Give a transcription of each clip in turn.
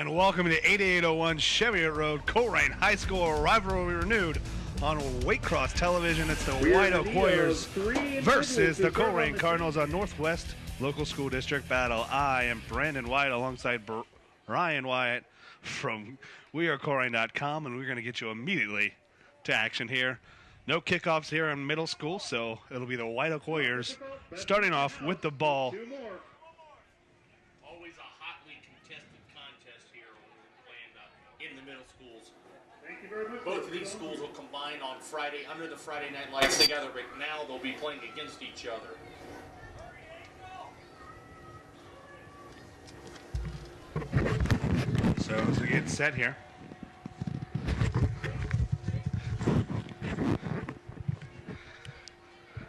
And welcome to 8801 Cheviot Road, Colerain High School rivalry renewed on Waycross Television. It's the White Oak Warriors versus the Colerain Cardinals on Northwest Local School District Battle. I am Brandon Wyatt alongside Brian Wyatt from wearecolerain.com, and we're going to get you immediately to action here. No kickoffs here in middle school, so it'll be the White Oak Warriors starting off with the ball. Always a hotly contested contest here when we're playing in the middle schools. Thank you very much. Both of these schools will combine on Friday under the Friday night lights together, but now they'll be playing against each other. So as we get set here.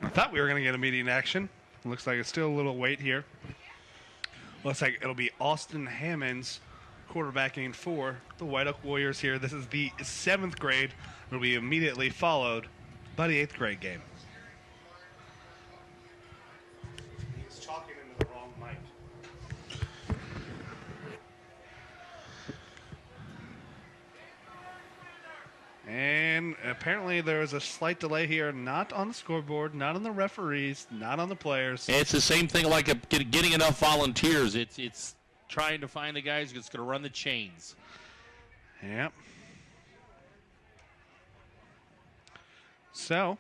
I thought we were going to get immediate action. Looks like it's still a little wait here. Looks like it'll be Austin Hammonds quarterbacking for the White Oak Warriors here. This is the 7th grade. It'll be immediately followed by the 8th grade game. He's talking into the wrong mic. And apparently there was a slight delay here, not on the scoreboard, not on the referees, not on the players. It's the same thing like getting enough volunteers. It's trying to find the guys that's going to run the chains. Yep. So.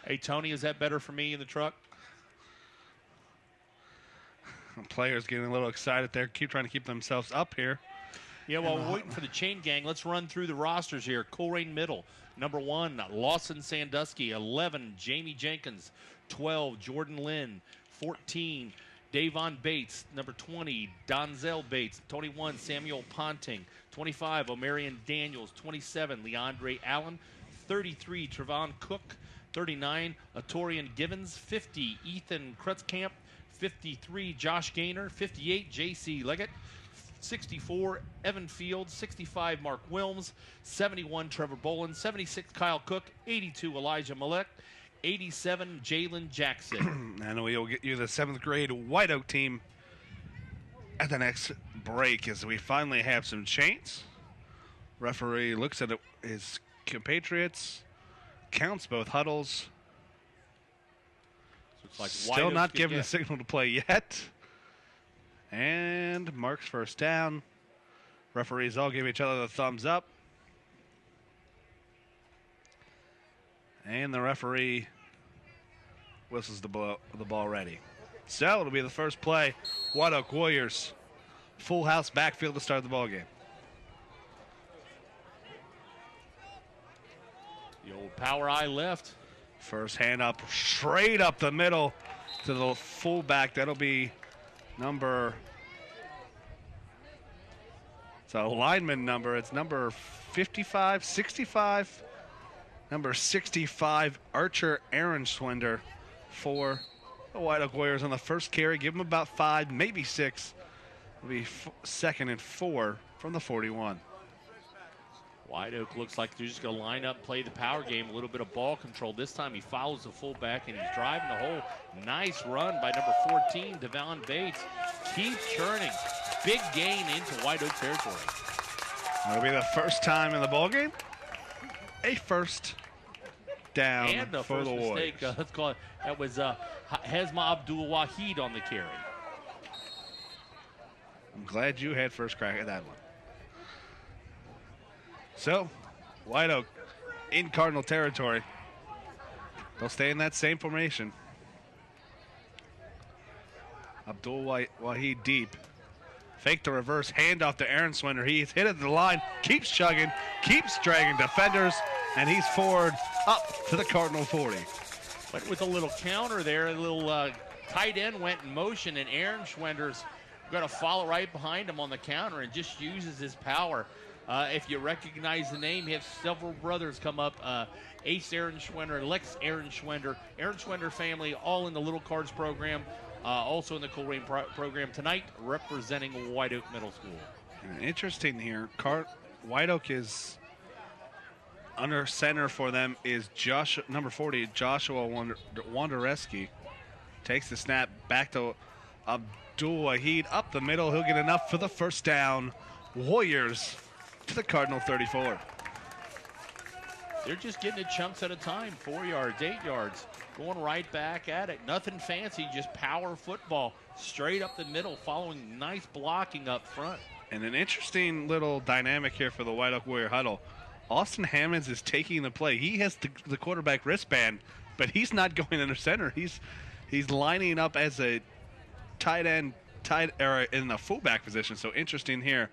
Hey, Tony, is that better for me in the truck? Players getting a little excited there. Keep trying to keep themselves up here. Yeah, while we're waiting for the chain gang, let's run through the rosters here. Colerain Middle, number 1, Lawson Sandusky. 11, Jamie Jenkins. 12, Jordan Lynn. 14, Davon Bates. Number 20, Donzel Bates. 21, Samuel Ponting. 25, Omarion Daniels. 27, Leandre Allen. 33, Trevon Cook. 39, Atorian Givens. 50, Ethan Krutzkamp. 53, Josh Gaynor. 58, J.C. Leggett. 64, Evan Fields. 65, Mark Wilms. 71, Trevor Bolin. 76, Kyle Cook. 82, Elijah Malek. 87, Jalen Jackson. And we'll get you the 7th grade White Oak team at the next break as we finally have some chains. Referee looks at his compatriots, counts both huddles. Like still not given the signal to play yet. And marks first down. Referees all give each other the thumbs up. And the referee whistles the ball ready. So it'll be the first play. White Oak Warriors. Full house backfield to start the ball game. The old power eye left. First hand up, straight up the middle to the fullback. That'll be number, it's a lineman number. It's number 55, 65. Number 65, Archer Aaron Schwender for the White Oak Warriors on the first carry. Give them about 5, maybe 6. It'll be 2nd and 4 from the 41. White Oak looks like they're just going to line up and play the power game, a little bit of ball control. This time he follows the fullback, and he's driving the hole. Nice run by number 14, Devon Bates. Keep churning. Big gain into White Oak territory. It'll be the first time in the ball game. A first down and a for first the mistake. Warriors. Let's call it. That was Hezma Abdul Wahid on the carry. I'm glad you had first crack at that one. So, White Oak in Cardinal territory. They'll stay in that same formation. Abdul Wahid deep. Fake the reverse handoff to Aaron Swender. He's hit at the line, keeps chugging, keeps dragging defenders, and he's forward up to the Cardinal 40. But with a little counter there, a little tight end went in motion, and Aaron Schwender's going to follow right behind him on the counter and just uses his power. If you recognize the name, he has several brothers come up. Ace Aaron Schwender and Lex Aaron Schwender. Aaron Schwender family all in the Little Cards program. Also in the Colerain program tonight, representing White Oak Middle School. Interesting here. White Oak is under center for them is number 40, Joshua Wandereski. Takes the snap back to Abdul Wahid up the middle. He'll get enough for the first down. Warriors to the Cardinal 34. They're just getting it chunks at a time. 4 yards, 8 yards. Going right back at it. Nothing fancy, just power football. Straight up the middle, following nice blocking up front. And an interesting little dynamic here for the White Oak Warrior huddle. Austin Hammonds is taking the play. He has the quarterback wristband, but he's not going under center. He's lining up as a tight end, or in the fullback position. So interesting here.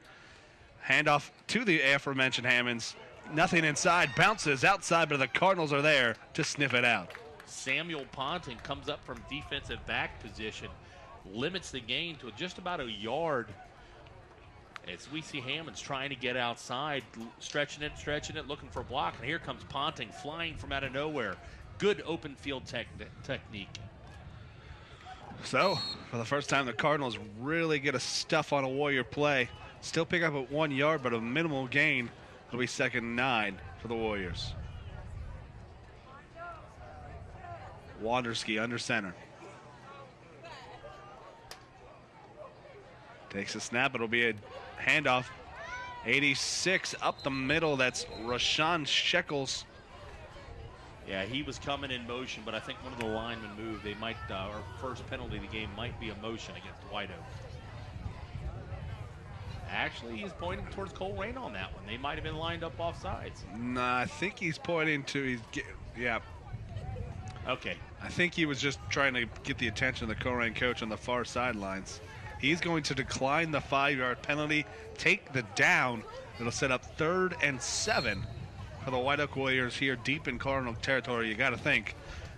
Handoff to the aforementioned Hammonds. Nothing inside, bounces outside, but the Cardinals are there to sniff it out. Samuel Ponting comes up from defensive back position, limits the gain to just about a yard. As we see Hammonds trying to get outside, stretching it, looking for a block. And here comes Ponting flying from out of nowhere. Good open field technique. So, for the first time, the Cardinals really get a stuff on a Warrior play. Still pick up at 1 yard, but a minimal gain. It'll be 2nd and 9 for the Warriors. Wanderski under center. Takes a snap. It'll be a handoff. 86 up the middle. That's Rashawn Shekels. Yeah, he was coming in motion, but I think one of the linemen moved. They might, our first penalty of the game might be a motion against White Oak. Actually, he's pointing towards Colerain on that one. They might have been lined up off sides. Nah, I think he's pointing to, yeah. Okay. I think he was just trying to get the attention of the Colerain coach on the far sidelines. He's going to decline the 5-yard penalty, take the down. It'll set up 3rd and 7 for the White Oak Warriors here deep in Cardinal territory. You got to think,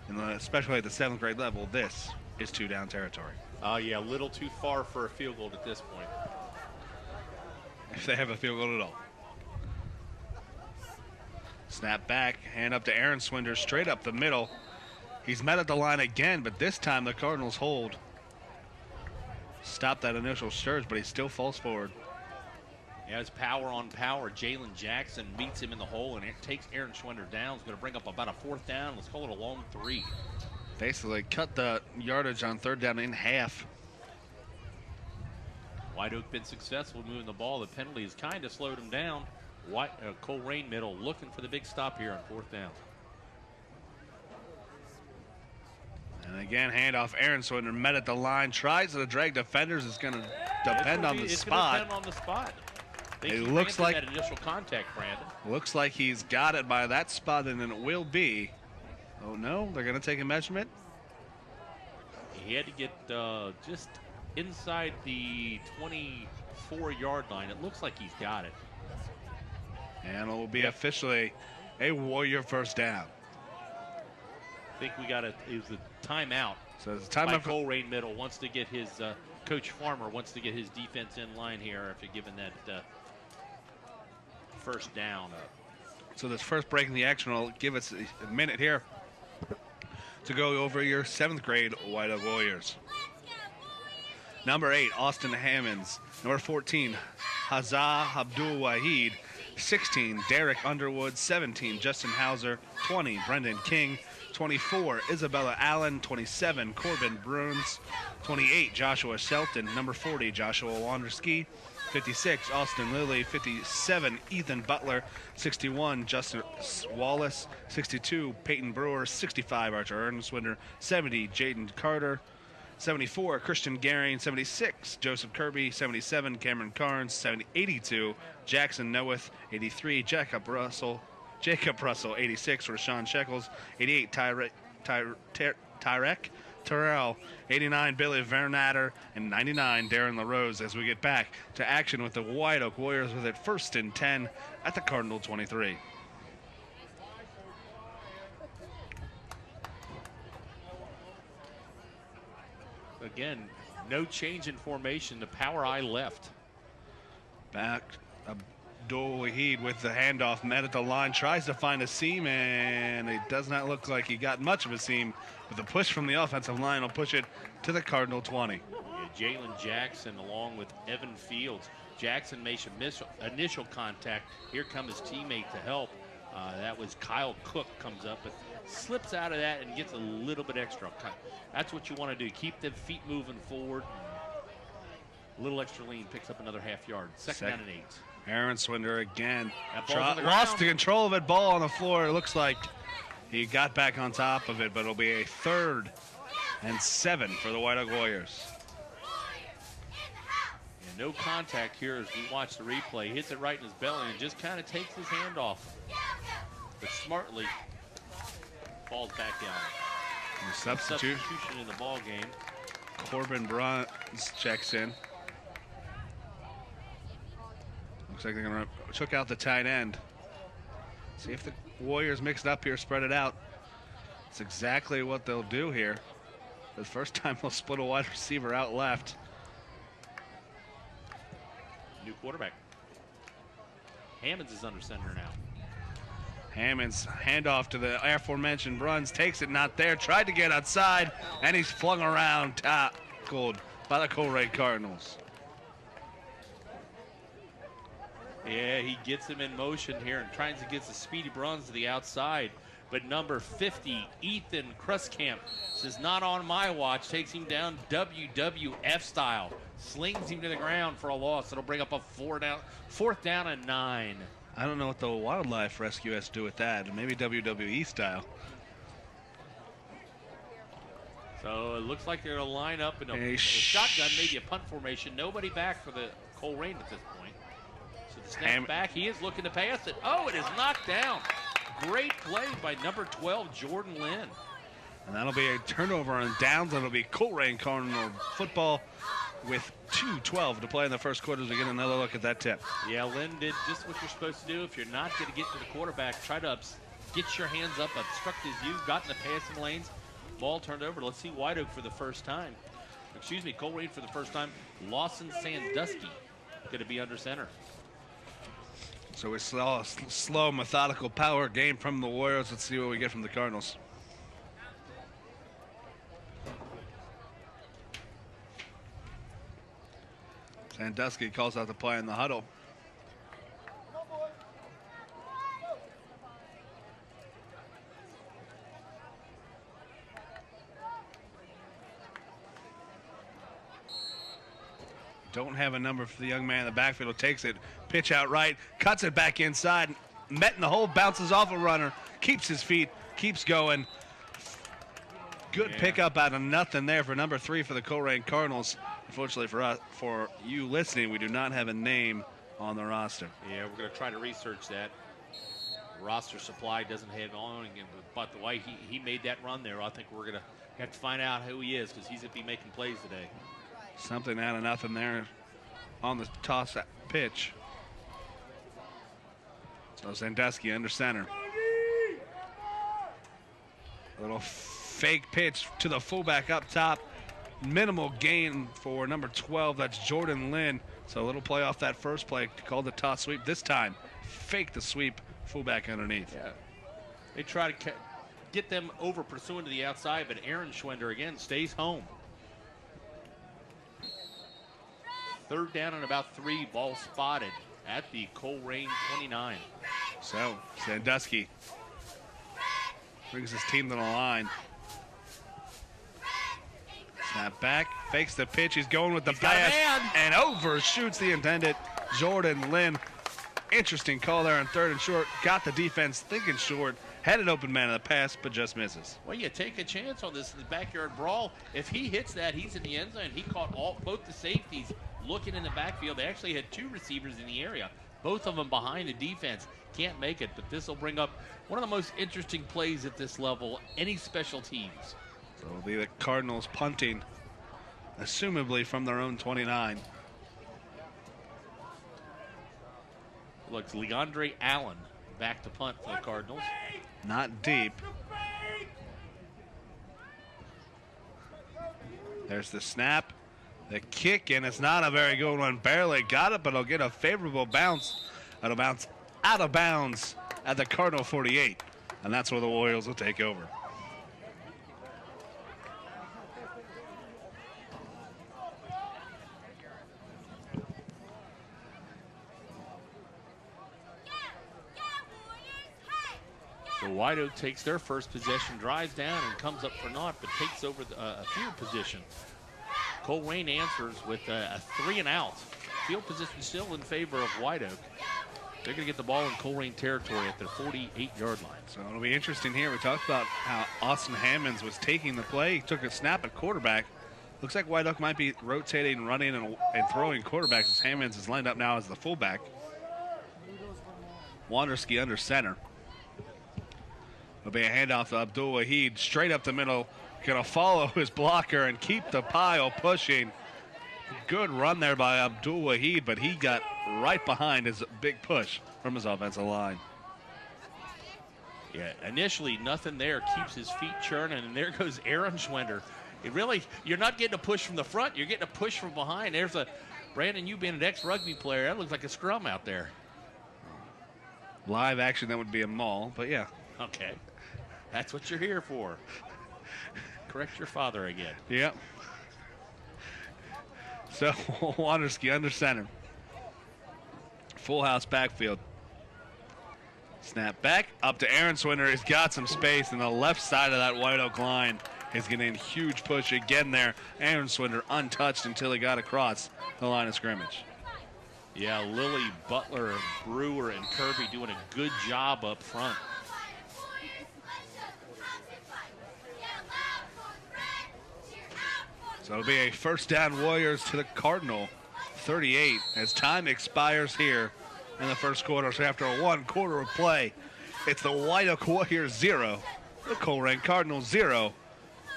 especially at the 7th grade level, this is 2-down territory. Yeah, a little too far for a field goal at this point. If they have a field goal at all. Snap back, hand up to Aaron Swinder, straight up the middle. He's met at the line again, but this time the Cardinals hold. Stop that initial surge, but he still falls forward. Yeah, it's power on power. Jalen Jackson meets him in the hole, and it takes Aaron Schwender down. It's going to bring up about a 4th down. Let's call it a long 3. Basically cut the yardage on 3rd down in half. White Oak been successful moving the ball. The penalty has kind of slowed him down. Colerain middle looking for the big stop here on 4th down. And again, handoff. Aaron Swinder met at the line, tries to drag defenders. It's going to depend on the spot. Depend on the spot. It looks like that initial contact, Brandon. Looks like he's got it by that spot, and then it will be. Oh no, they're going to take a measurement. He had to get just inside the 24-yard line. It looks like he's got it. And it will be officially a Warrior first down. I think we got it. It was a timeout. So it's a timeout. Colerain middle wants to get his Coach Farmer wants to get his defense in line here after giving that first down. So this first break in the action will give us a minute here to go over your 7th grade White Oak Warriors. Number 8, Austin Hammonds. Number 14, Hazza Abdul Wahid. 16, Derek Underwood. 17, Justin Hauser. 20, Brendan King. 24, Isabella Allen. 27, Corbin Bruns. 28, Joshua Shelton. Number 40, Joshua Wanderski. 56, Austin Lilly. 57, Ethan Butler. 61, Justin Wallace. 62, Peyton Brewer. 65, Archer Ernstwinder. 70, Jaden Carter. 74, Christian Garing. 76, Joseph Kirby. 77, Cameron Carnes. 82, Jackson Noeth. 83, Jacob Russell. 86, Rashawn Shekels. 88, Tyrek Terrell. 89, Billy Vernatter. And 99, Darren LaRose, as we get back to action with the White Oak Warriors with it 1st and 10 at the Cardinal 23. Again, no change in formation. The power eye left. Back, Abdul Wahid with the handoff, met at the line, tries to find a seam, and it does not look like he got much of a seam. With a push from the offensive line, will push it to the Cardinal 20. Yeah, Jalen Jackson along with Evan Fields. Jackson makes initial contact. Here comes his teammate to help. That was Kyle Cook comes up, but slips out of that and gets a little bit extra. That's what you want to do. Keep the feet moving forward. A little extra lean, picks up another half yard. Second down and 8. Aaron Swinder again. Lost the control of it. Ball on the floor. It looks like he got back on top of it, but it'll be a 3rd and 7 for the White Oak Warriors. And no contact here as we watch the replay. He hits it right in his belly and just kind of takes his hand off. But smartly falls back down. And substitution in the ball game. Corbin Bruns checks in. Looks like they're going to check out the tight end. See if the Warriors mix it up here, spread it out. That's exactly what they'll do here. For the first time, they'll split a wide receiver out left. New quarterback. Hammonds is under center now. Hammonds handoff to the aforementioned Bruns, takes it, not there, tried to get outside, and he's flung around, tackled by the Colerain Cardinals. Yeah, he gets him in motion here and tries to get the speedy Bruns to the outside. But number 50, Ethan Kruskamp, says not on my watch, takes him down WWF style. Slings him to the ground for a loss. It'll bring up a 4th down and 9. I don't know what the wildlife rescue has to do with that. Maybe WWE style. So it looks like they're going to line up in a shotgun, maybe a punt formation. Nobody back for the Colerain at this point. So the snap back, he is looking to pass it. Oh, it is knocked down. Great play by number 12, Jordan Lynn. And that'll be a turnover on downs. That'll be Colerain Cardinal football with 2:12 to play in the first quarter as we get another look at that tip. Yeah, Lynn did just what you're supposed to do. If you're not going to get to the quarterback, try to get your hands up, obstruct his view, got in the passing lanes. Ball turned over. Let's see White Oak for the first time. Excuse me, Colerain for the first time. Lawson Sandusky going to be under center. So we saw a slow, methodical power game from the Warriors. Let's see what we get from the Cardinals. Sandusky calls out the play in the huddle. Don't have a number for the young man in the backfield. Takes it, pitch out right, cuts it back inside. Met in the hole, bounces off a runner, keeps his feet, keeps going. Good pickup out of nothing there for number 3 for the Colerain Cardinals. Unfortunately for us, for you listening, we do not have a name on the roster. Yeah, we're going to try to research that. Roster supply doesn't have on him, but the way he made that run there, I think we're going to have to find out who he is because he's going to be making plays today. Something out of nothing there on the toss pitch. So Sandusky under center. A little fake pitch to the fullback up top. Minimal gain for number 12. That's Jordan Lynn. So a little play off that first play called the toss sweep. This time, fake the sweep, fullback underneath. Yeah. They try to get them over pursuing to the outside, but Aaron Schwender again stays home. 3rd down and about 3, ball spotted at the Colerain 29. So Sandusky brings his team to the line. Snap back, fakes the pitch. He's going with the pass and overshoots the intended Jordan Lynn. Interesting call there on 3rd and short. Got the defense thinking short. Had an open man in the pass, but just misses. Well, you take a chance on this in the backyard brawl. If he hits that, he's in the end zone. He caught both the safeties looking in the backfield. They actually had 2 receivers in the area, both of them behind the defense. Can't make it, but this will bring up one of the most interesting plays at this level, any special teams. So it'll be the Cardinals punting, assumably from their own 29. Looks Leandre Allen back to punt for the Cardinals. Not deep. There's the snap, the kick, and it's not a very good one. Barely got it, but it'll get a favorable bounce. It'll bounce out of bounds at the Cardinal 48, and that's where the Warriors will take over. So White Oak takes their first possession, drives down, and comes up for naught, but takes over a field position. Colerain answers with a 3-and-out. Field position still in favor of White Oak. They're going to get the ball in Colerain territory at their 48-yard line. So it'll be interesting here. We talked about how Austin Hammonds was taking the play. He took a snap at quarterback. Looks like White Oak might be rotating, running, and throwing quarterbacks as Hammonds is lined up now as the fullback. Wanderski under center. It'll be a handoff to Abdul Wahid, straight up the middle. Going to follow his blocker and keep the pile pushing. Good run there by Abdul Wahid, but he got right behind his big push from his offensive line. Yeah, initially nothing there, keeps his feet churning, and there goes Aaron Schwender. You're not getting a push from the front, you're getting a push from behind. There's Brandon, you being an ex-rugby player, that looks like a scrum out there. Live action, that would be a maul, but yeah. Okay, that's what you're here for. Correct your father again. Yep. So, Wanderski under center. Full house backfield. Snap back up to Aaron Swinner. He's got some space, and the left side of that White Oak line is getting a huge push again there. Aaron Swinner untouched until he got across the line of scrimmage. Yeah, Lilly, Butler, Brewer, and Kirby doing a good job up front. So it'll be a first down Warriors to the Cardinal 38 as time expires here in the first quarter. So after a 1 quarter of play, it's the White Oak Warriors 0, the Colerain Cardinals 0,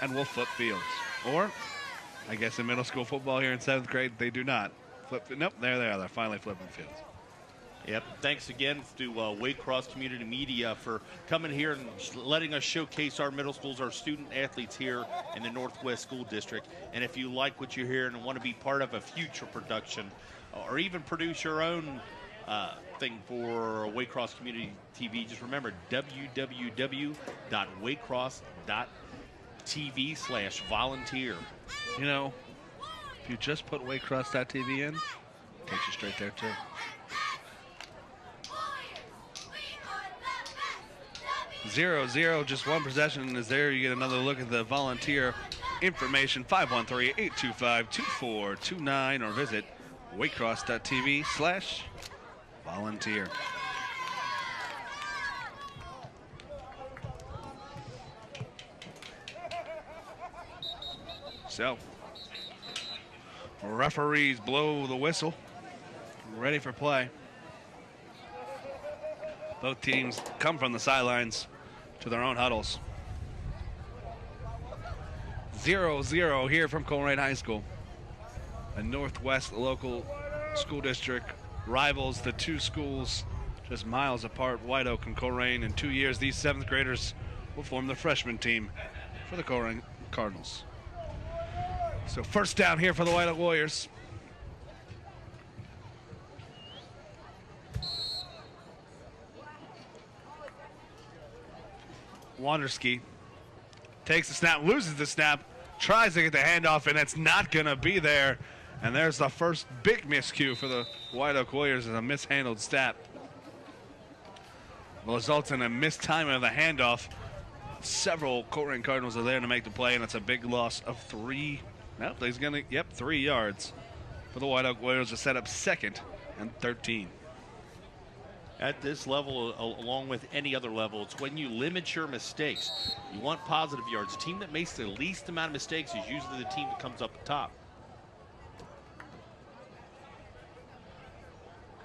and we'll flip fields. Or, I guess in middle school football here in 7th grade, they do not. Nope, there they are. They're finally flipping fields. Yep, thanks again to Waycross Community Media for coming here and letting us showcase our middle schools, our student athletes here in the Northwest School District. And if you like what you hear and want to be part of a future production or even produce your own thing for Waycross Community TV, just remember www.waycross.tv/volunteer. You know, if you just put waycross.tv in, it takes you straight there too. 0-0, just one possession is there. You get another look at the volunteer information, 513-825-2429, or visit waycross.tv/volunteer. So, referees blow the whistle, ready for play. Both teams come from the sidelines to their own huddles. 0-0 here from Colerain High School. A Northwest local school district rivals the two schools just miles apart, White Oak and Colerain. In 2 years, these 7th graders will form the freshman team for the Colerain Cardinals. So first down here for the White Oak Warriors. Wanderski takes the snap, loses the snap, tries to get the handoff, and it's not going to be there. And there's the first big miscue for the White Oak Warriors, as a mishandled snap results in a mistiming of the handoff. Several Colerain Cardinals are there to make the play, and it's a big loss of 3. Nope, he's going to, 3 yards for the White Oak Warriors to set up 2nd and 13. At this level, along with any other level, it's when you limit your mistakes. You want positive yards. The team that makes the least amount of mistakes is usually the team that comes up top.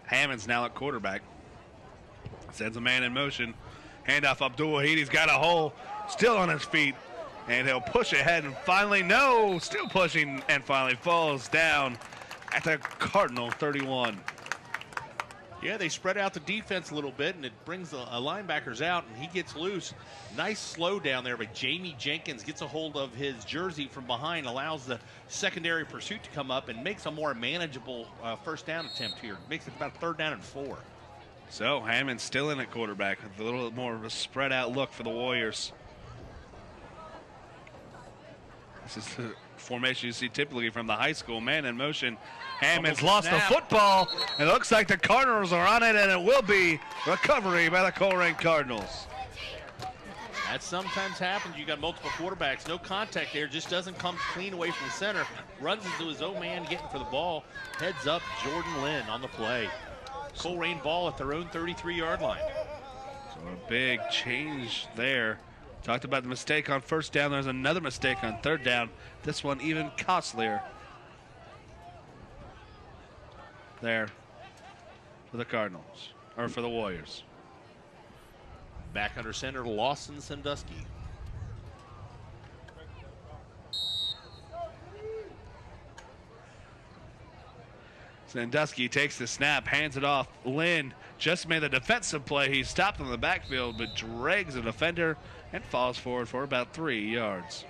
Hammonds now at quarterback. Sends a man in motion. Handoff Abdul Wahid. He's got a hole. Still on his feet. And he'll push ahead and finally, still pushing, and finally falls down at the Cardinal 31. Yeah, they spread out the defense a little bit, and it brings the linebackers out, and he gets loose. Nice slow down there, but Jamie Jenkins gets a hold of his jersey from behind, allows the secondary pursuit to come up, and makes a more manageable first down attempt here. Makes it about 3rd down and 4. So Hammond's still in at quarterback with a little more of a spread out look for the Warriors. This is the formation you see typically from the high school. Man in motion. Hammond's lost the football. It looks like the Cardinals are on it, and it will be recovery by the Colerain Cardinals. That sometimes happens. You got multiple quarterbacks. No contact there. Just doesn't come clean away from the center. Runs into his own man getting for the ball. Heads up, Jordan Lynn on the play. Colerain ball at their own 33-yard line. So a big change there. Talked about the mistake on first down. There's another mistake on third down. This one even costlier. There for the Cardinals, or for the Warriors. Back under center, Lawson Sandusky. Sandusky takes the snap, hands it off. Lynn just made the defensive play. He stopped in the backfield, but drags a defender and falls forward for about 3 yards.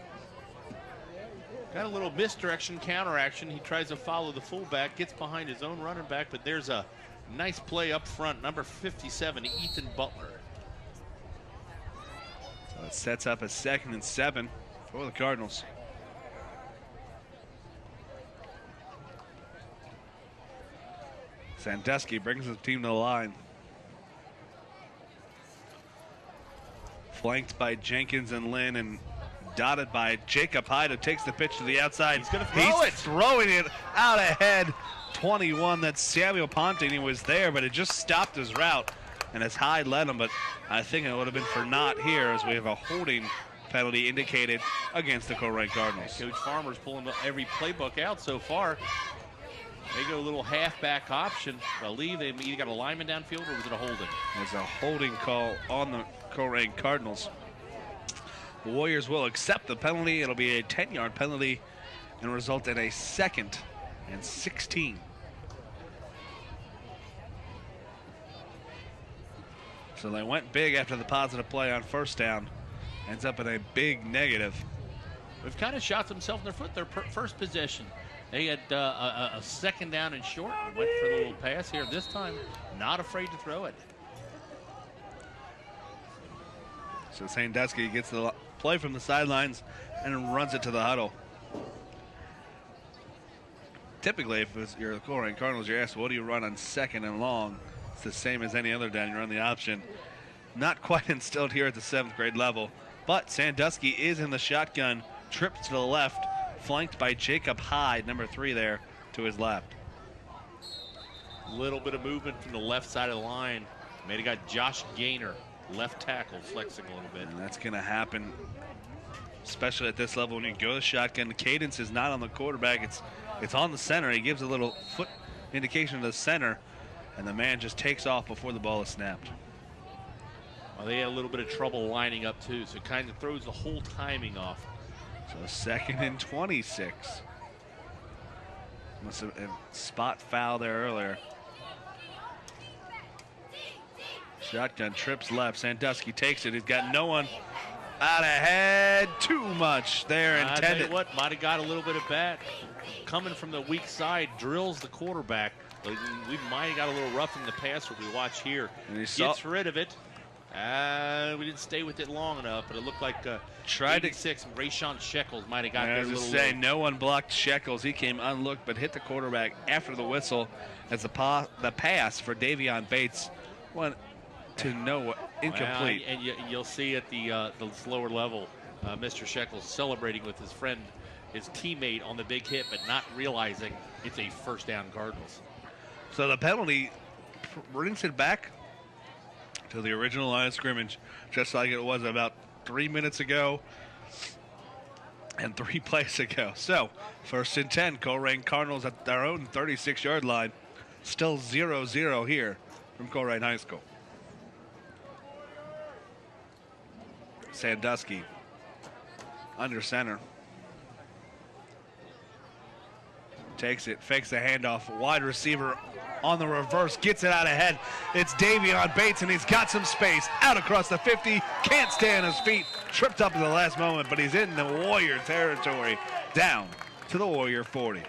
Got a little misdirection, counteraction. He tries to follow the fullback, gets behind his own running back, but there's a nice play up front, number 57, Ethan Butler. So it sets up a 2nd and 7 for the Cardinals. Sandusky brings his team to the line. Flanked by Jenkins and Lynn and dotted by Jacob Hyde, who takes the pitch to the outside. He's going to throw it. Throwing it out ahead. 21, that's Samuel Ponting. He was there, but it just stopped his route. And as Hyde led him, but I think it would have been for naught here as we have a holding penalty indicated against the Colerain Cardinals. Coach Farmer's pulling every playbook out so far. They go a little halfback option. I believe they either got a lineman downfield or was it a holding? There's a holding call on the Colerain Cardinals. The Warriors will accept the penalty. It'll be a 10-yard penalty and result in a 2nd and 16. So they went big after the positive play on first down. Ends up in a big negative. They've kind of shot themselves in their foot their first possession. They had a 2nd down and short and went for the little pass here. This time, not afraid to throw it. So Sandusky gets the play from the sidelines and runs it to the huddle. Typically, if you're the Colerain Cardinals, you're asked, what do you run on 2nd and long? It's the same as any other down. You run the option. Not quite instilled here at the 7th grade level, but Sandusky is in the shotgun, trips to the left, flanked by Jacob Hyde, number 3 there, to his left. Little bit of movement from the left side of the line. May have got Josh Gaynor, left tackle, flexing a little bit. And that's going to happen, especially at this level when you go to shotgun. The cadence is not on the quarterback. It's on the center. He gives a little foot indication to the center, and the man just takes off before the ball is snapped. Well, they had a little bit of trouble lining up, too, so it kind of throws the whole timing off. So 2nd and 26. Must have a spot foul there earlier. Shotgun trips left. Sandusky takes it. He's got no one out ahead. Too much there intended. I tell you what, might have got a little bit of back. Coming from the weak side, drills the quarterback. We might have got a little rough in the pass what we watch here. And he gets rid of it. We didn't stay with it long enough, but it looked like 86 and Rayshawn Shekels might have got there a little. No one blocked Shekels. He came unlooked, but hit the quarterback after the whistle as the pass for Davion Bates went to nowhere, incomplete. And you'll see at the slower level, Mr. Shekels celebrating with his friend, his teammate on the big hit, but not realizing it's a 1st down Cardinals. So the penalty brings it back to the original line of scrimmage, just like it was about 3 minutes ago and 3 plays ago. So 1st and 10, Colerain Cardinals at their own 36-yard line. Still 0-0 here from Colerain High School. Sandusky under center. Takes it, fakes the handoff, wide receiver on the reverse, gets it out ahead. It's Davion Bates, and he's got some space. Out across the 50, can't stay on his feet. Tripped up in the last moment, but he's in the Warrior territory. Down to the Warrior 40.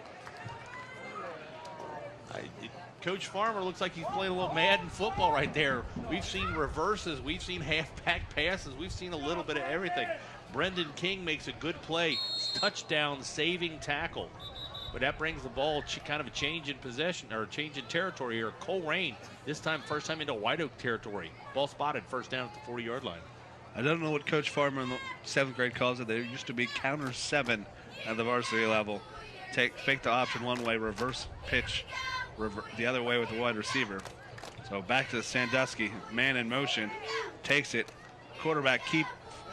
Coach Farmer looks like he's playing a little Madden football right there. We've seen reverses, we've seen halfback passes, we've seen a little bit of everything. Brendan King makes a good play, touchdown, saving tackle. But that brings the ball kind of a change in possession, or a change in territory here. Colerain, this time, first time into White Oak territory. Ball spotted, 1st down at the 40-yard line. I don't know what Coach Farmer in the 7th grade calls it. There used to be counter 7 at the varsity level. Fake the option one way, reverse pitch the other way with the wide receiver. So back to Sandusky, man in motion, takes it. Quarterback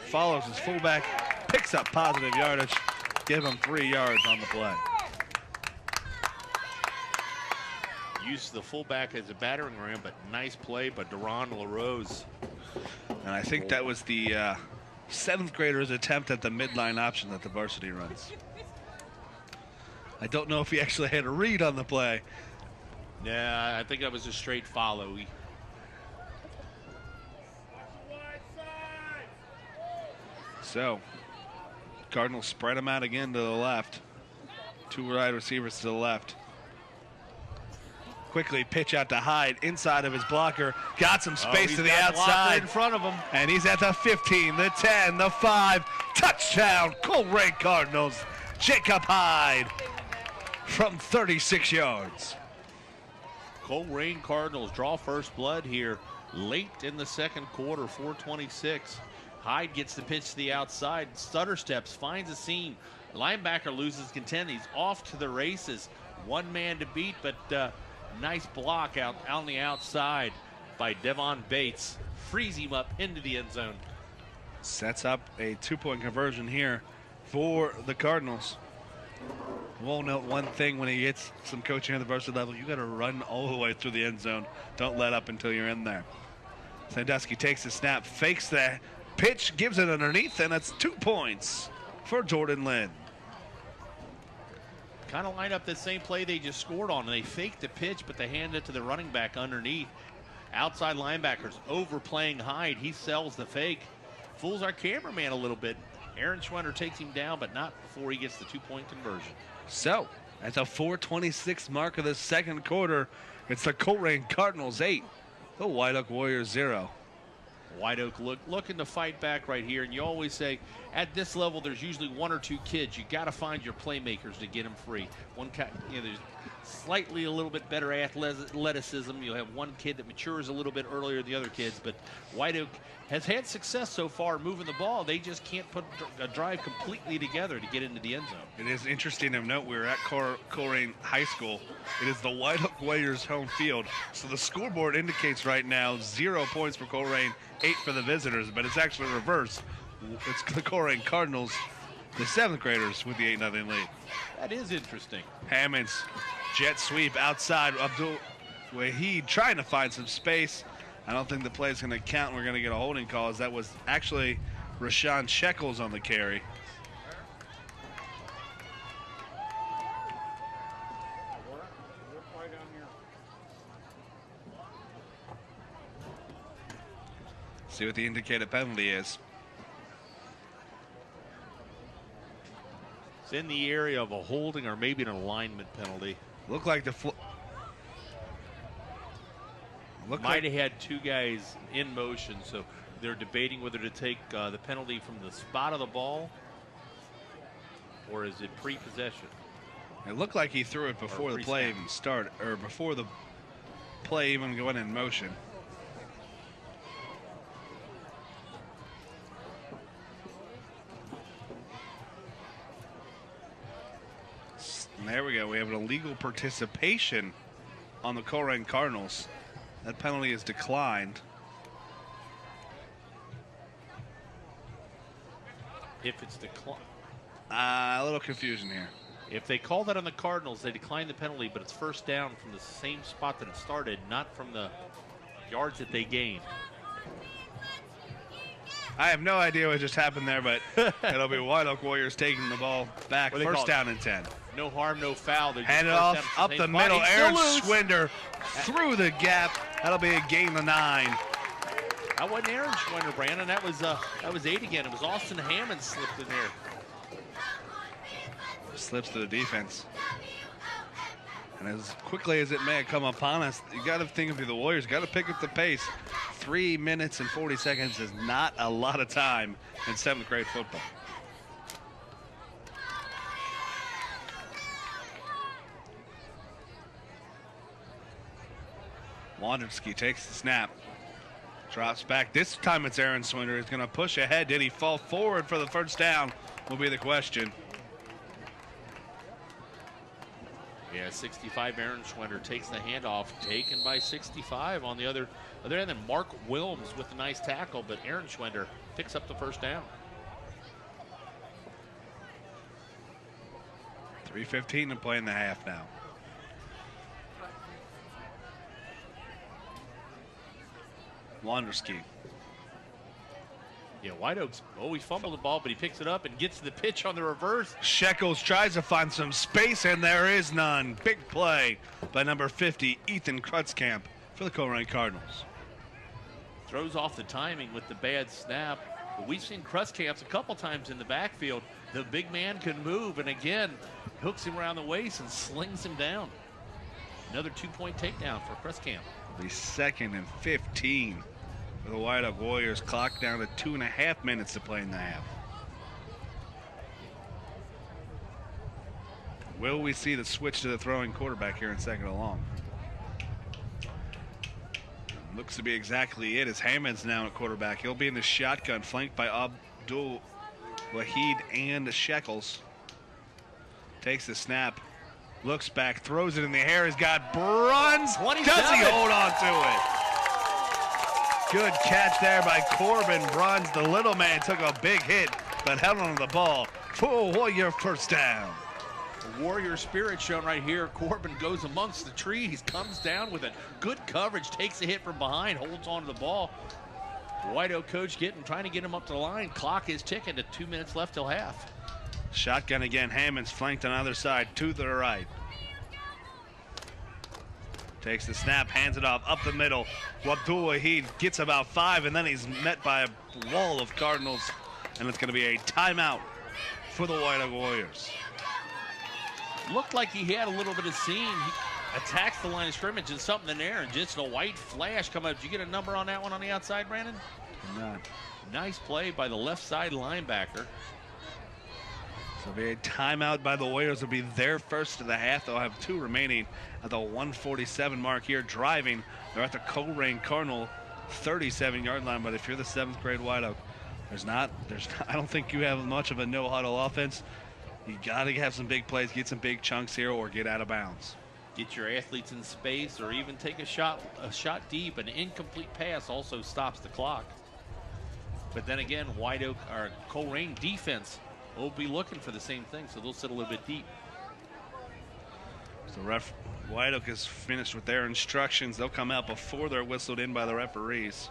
follows his fullback, picks up positive yardage, give him 3 yards on the play. Used the fullback as a battering ram, but nice play by Duran LaRose. And I think that was the 7th grader's attempt at the midline option that the varsity runs. I don't know if he actually had a read on the play. Yeah, I think that was a straight follow. So, Cardinals spread him out again to the left. 2 wide receivers to the left. Quickly pitch out to Hyde inside of his blocker. Got some space to the outside. In front of him. And he's at the 15, the 10, the 5. Touchdown, Colerain Cardinals. Jacob Hyde from 36 yards. Colerain Cardinals draw first blood here late in the 2nd quarter, 4:26. Hyde gets the pitch to the outside. Stutter steps, finds a seam. Linebacker loses content. He's off to the races. 1 man to beat, but nice block out on the outside by Devon Bates. Frees him up into the end zone. Sets up a 2-point conversion here for the Cardinals. We'll note one thing when he gets some coaching at the varsity level, you got to run all the way through the end zone. Don't let up until you're in there. Sandusky takes the snap, fakes the pitch, gives it underneath, and it's 2 points for Jordan Lynn. Kind of line up the same play they just scored on, and they fake the pitch, but they hand it to the running back underneath. Outside linebackers overplaying Hyde. He sells the fake. Fools our cameraman a little bit. Aaron Schwender takes him down, but not before he gets the 2-point conversion. So, at the 4:26 mark of the 2nd quarter, it's the Colerain Cardinals 8, the White Oak Warriors 0. White Oak looking to fight back right here, and you always say at this level there's usually 1 or 2 kids. You got to find your playmakers to get them free. There's slightly a little bit better athleticism. You'll have 1 kid that matures a little bit earlier than the other kids, but White Oak has had success so far moving the ball. They just can't put a drive completely together to get into the end zone. It is interesting to note we're at Colerain High School. It is the White Oak Warriors home field. So the scoreboard indicates right now 0 points for Colerain, 8 for the visitors, but it's actually reversed. It's the Colerain Cardinals, the 7th graders, with the 8-0 lead. That is interesting. Hammonds jet sweep outside. Abdul Wahid trying to find some space. I don't think the play is going to count. We're going to get a holding call, as that was actually Rashawn Shekels on the carry. See what the indicated penalty is. It's in the area of a holding or maybe an alignment penalty. Looked like the might have had 2 guys in motion, so they're debating whether to take the penalty from the spot of the ball, or is it pre-possession? It looked like he threw it before the play even started, or before the play even going in motion. And there we go. We have an illegal participation on the Colerain Cardinals. That penalty is declined. If it's declined. A little confusion here. If they call that on the Cardinals, they decline the penalty, but it's first down from the same spot that it started, not from the yards that they gained. I have no idea what just happened there, but it'll be White Oak Warriors taking the ball back. First down and 10. No harm, no foul. Hand it off up the middle. Aaron Schwender through the gap. That'll be a gain of 9. That wasn't Aaron Schwender, Brandon. That was 8 again. It was Austin Hammond slipped in there. Slips to the defense. And as quickly as it may have come upon us, you got to think of the Warriors. Got to pick up the pace. 3 minutes and 40 seconds is not a lot of time in 7th grade football. Wondrowski takes the snap. Drops back. This time it's Aaron Swinder. He's going to push ahead. Did he fall forward for the first down? Will be the question. Yeah, 65 Aaron Schwender takes the handoff, taken by 65 on the other end. Then Mark Wilms with a nice tackle, but Aaron Schwender picks up the first down. 3:15 to play in the half now. Wanderski. Yeah, White Oaks, he fumbled the ball, but he picks it up and gets the pitch on the reverse. Shekels tries to find some space, and there is none. Big play by number 50, Ethan Krutzkamp, for the Colerain Cardinals. Throws off the timing with the bad snap. But we've seen Krutzkamp a couple times in the backfield. The big man can move, and again, hooks him around the waist and slings him down. Another 2-point takedown for Krutzkamp. The 2nd and 15 for the White Oak Warriors. Clock down to 2.5 minutes to play in the half. Will we see the switch to the throwing quarterback here in second and long? Looks to be exactly it, as Hammond's now at quarterback. He'll be in the shotgun, flanked by Abdul Wahid and Shekels. Takes the snap, looks back, throws it in the air. He's got Bruns. Does he hold on to it? Good catch there by Corbin Bruns. The little man took a big hit, but held on to the ball. Full Warrior first down. Warrior spirit shown right here. Corbin goes amongst the trees, comes down with a good coverage, takes a hit from behind, holds on to the ball. The White Oak coach trying to get him up to the line. Clock is ticking to 2 minutes left till half. Shotgun again. Hammond's flanked on the other side to the right. Takes the snap, hands it off up the middle. Abdul Wahid gets about 5, and then he's met by a wall of Cardinals, and it's going to be a timeout for the White Oak Warriors. Looked like he had a little bit of seam. He attacks the line of scrimmage and something in there, and just a white flash come up. Did you get a number on that one on the outside, Brandon? Not. Nice play by the left side linebacker. So it'll be a timeout by the Warriors. Will be their first of the half. They'll have 2 remaining at the 1:47 mark here. Driving, they're at the Colerain Cardinal 37-yard line. But if you're the 7th grade White Oak, I don't think you have much of a no huddle offense. You got to have some big plays, get some big chunks here, or get out of bounds. Get your athletes in space, or even take a shot deep. An incomplete pass also stops the clock. But then again, White Oak or Colerain defense will be looking for the same thing, so they'll sit a little bit deep. So White Oak is finished with their instructions. They'll come out before they're whistled in by the referees.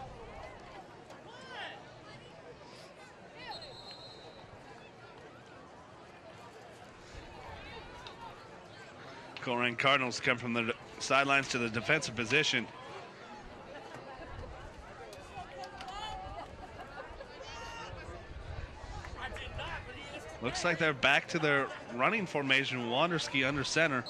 Colerain Cardinals come from the sidelines to the defensive position. Looks like they're back to their running formation. Wanderski under center.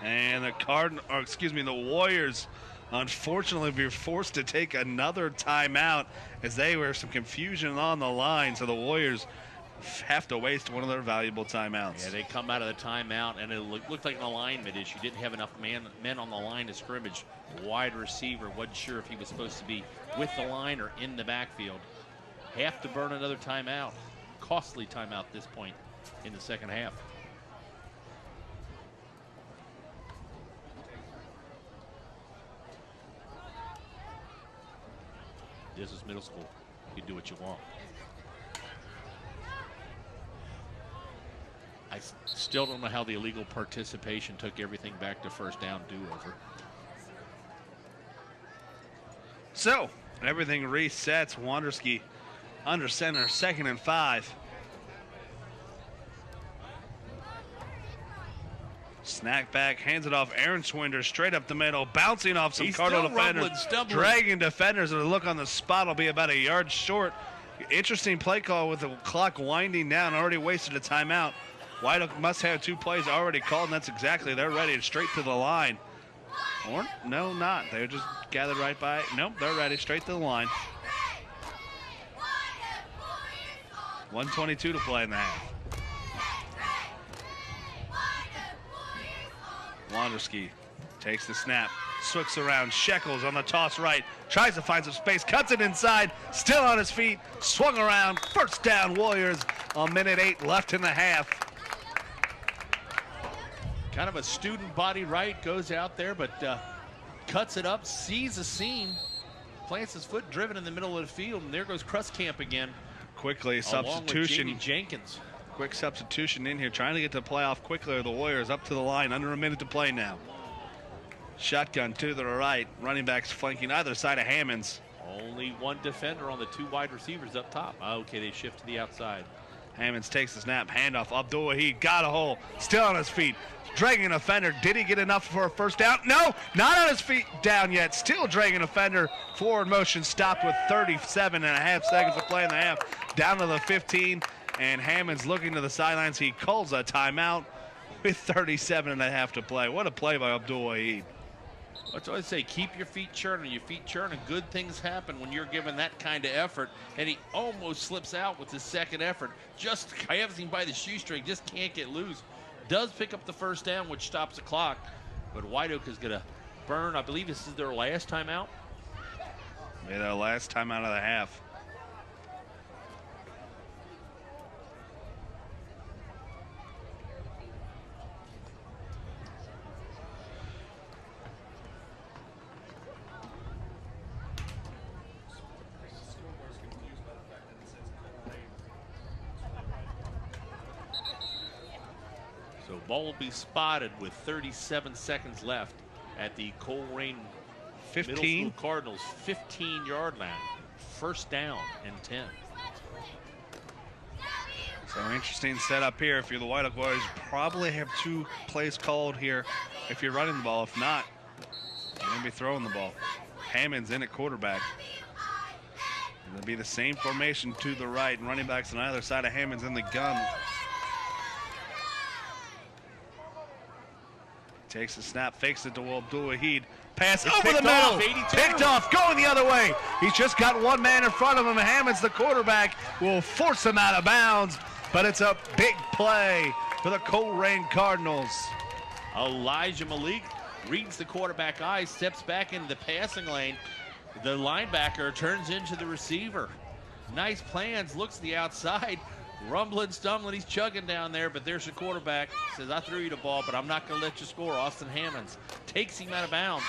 And the Warriors, unfortunately, be forced to take another timeout, as they were some confusion on the line. So the Warriors have to waste one of their valuable timeouts. Yeah, they come out of the timeout, and it looked like an alignment issue. Didn't have enough men on the line of scrimmage. Wide receiver wasn't sure if he was supposed to be with the line or in the backfield. Have to burn another timeout. Costly timeout at this point in the second half. This is middle school. You can do what you want. I still don't know how the illegal participation took everything back to first down do-over. So everything resets. Wanderski under center, 2nd and 5. Snack back, hands it off. Aaron Swinder straight up the middle, bouncing off some Cardinal defenders, dragging defenders. And the look on the spot will be about a yard short. Interesting play call with the clock winding down. Already wasted a timeout. White Oak must have 2 plays already called, and that's exactly. They're ready straight to the line. Or no, not. They're just gathered right by. Nope, they're ready straight to the line. 1:22 to play in the half. Wondrowski takes the snap, swings around, Shekels on the toss right, tries to find some space, cuts it inside, still on his feet, swung around, first down Warriors, a minute 8 left in the half. Kind of a student body right, goes out there, but cuts it up, sees the seam, plants his foot, driven in the middle of the field, and there goes Crustcamp again. Quickly, Along substitution. with Jamie Jenkins. Quick substitution in here, trying to get the playoff quickly. The Warriors up to the line, under a minute to play now. Shotgun to the right, running backs flanking either side of Hammonds. Only one defender on the 2 wide receivers up top. Okay, they shift to the outside. Hammonds takes the snap, handoff, Abdul-Wahid got a hole, still on his feet, dragging a fender. Did he get enough for a first down? No, not on his feet down yet. Still dragging a fender. Forward motion stopped with 37.5 seconds to play in the half. Down to the 15, and Hammonds looking to the sidelines. He calls a timeout with 37.5 to play. What a play by Abdul-Wahid. That's what I say, keep your feet churning. Your feet churning, good things happen when you're given that kind of effort. And he almost slips out with his second effort. Just grabs him by the shoestring, just can't get loose. Does pick up the first down, which stops the clock. But White Oak is going to burn. I believe this is their last timeout. Yeah, their last timeout of the half. So ball will be spotted with 37 seconds left at the Colerain 15 Middle School Cardinals 15-yard line. First down and 10. So interesting setup here. If you're the White Oak Warriors, probably have 2 plays called here if you're running the ball. If not, you're going to be throwing the ball. Hammond's in at quarterback. It'll be the same formation to the right, and running backs on either side of Hammond's in the gun. Takes the snap, fakes it to Abdul-Wahid. Pass over the middle, picked off, going the other way. He's just got one man in front of him, and Hammond's the quarterback, will force him out of bounds, but it's a big play for the Colerain Cardinals. Elijah Malik reads the quarterback eye, steps back into the passing lane. The linebacker turns into the receiver. Nice plans, looks to the outside. Rumbling, stumbling, he's chugging down there, but there's the quarterback. Says, I threw you the ball, but I'm not going to let you score. Austin Hammonds takes him out of bounds,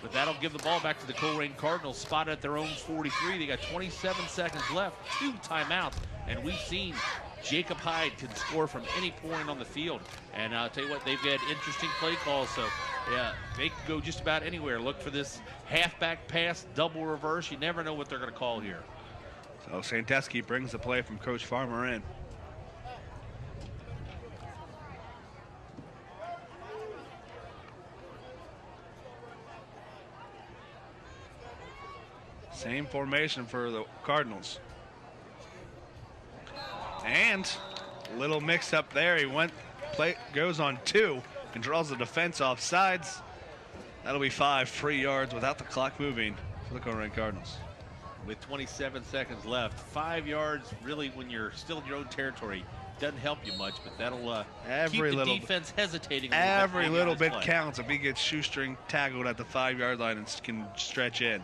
but that'll give the ball back to the Colerain Cardinals, spotted at their own 43. They got 27 seconds left, 2 timeouts, and we've seen Jacob Hyde can score from any point on the field. And I'll tell you what, they've got interesting play calls, so yeah, they can go just about anywhere. Look for this halfback pass, double reverse. You never know what they're going to call here. So Sandusky brings the play from Coach Farmer in. Same formation for the Cardinals. And a little mix up there. He goes on 2 and draws the defense off sides. That'll be 5 free yards without the clock moving for the Colerain Cardinals. With 27 seconds left, 5 yards really when you're still in your own territory doesn't help you much, but that'll keep the defense hesitating. Every little bit counts if he gets shoestring tackled at the 5-yard line and can stretch in.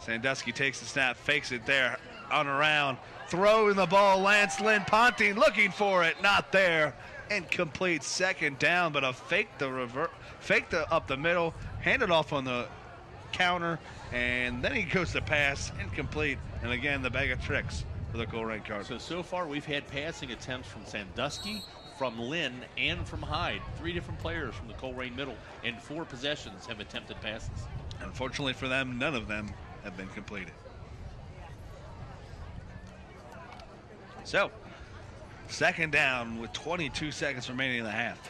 Sandusky takes the snap, fakes it there, on around, throwing the ball. Lance Lynn Ponting looking for it, not there. Incomplete, second down, but a fake up the middle, handed off on the counter, and then he goes to pass, incomplete, and again the bag of tricks for the Colerain Cardinals. So far we've had passing attempts from Sandusky, from Lynn, and from Hyde. 3 different players from the Colerain Middle, and 4 possessions have attempted passes. Unfortunately for them, none of them have been completed. So, second down with 22 seconds remaining in the half.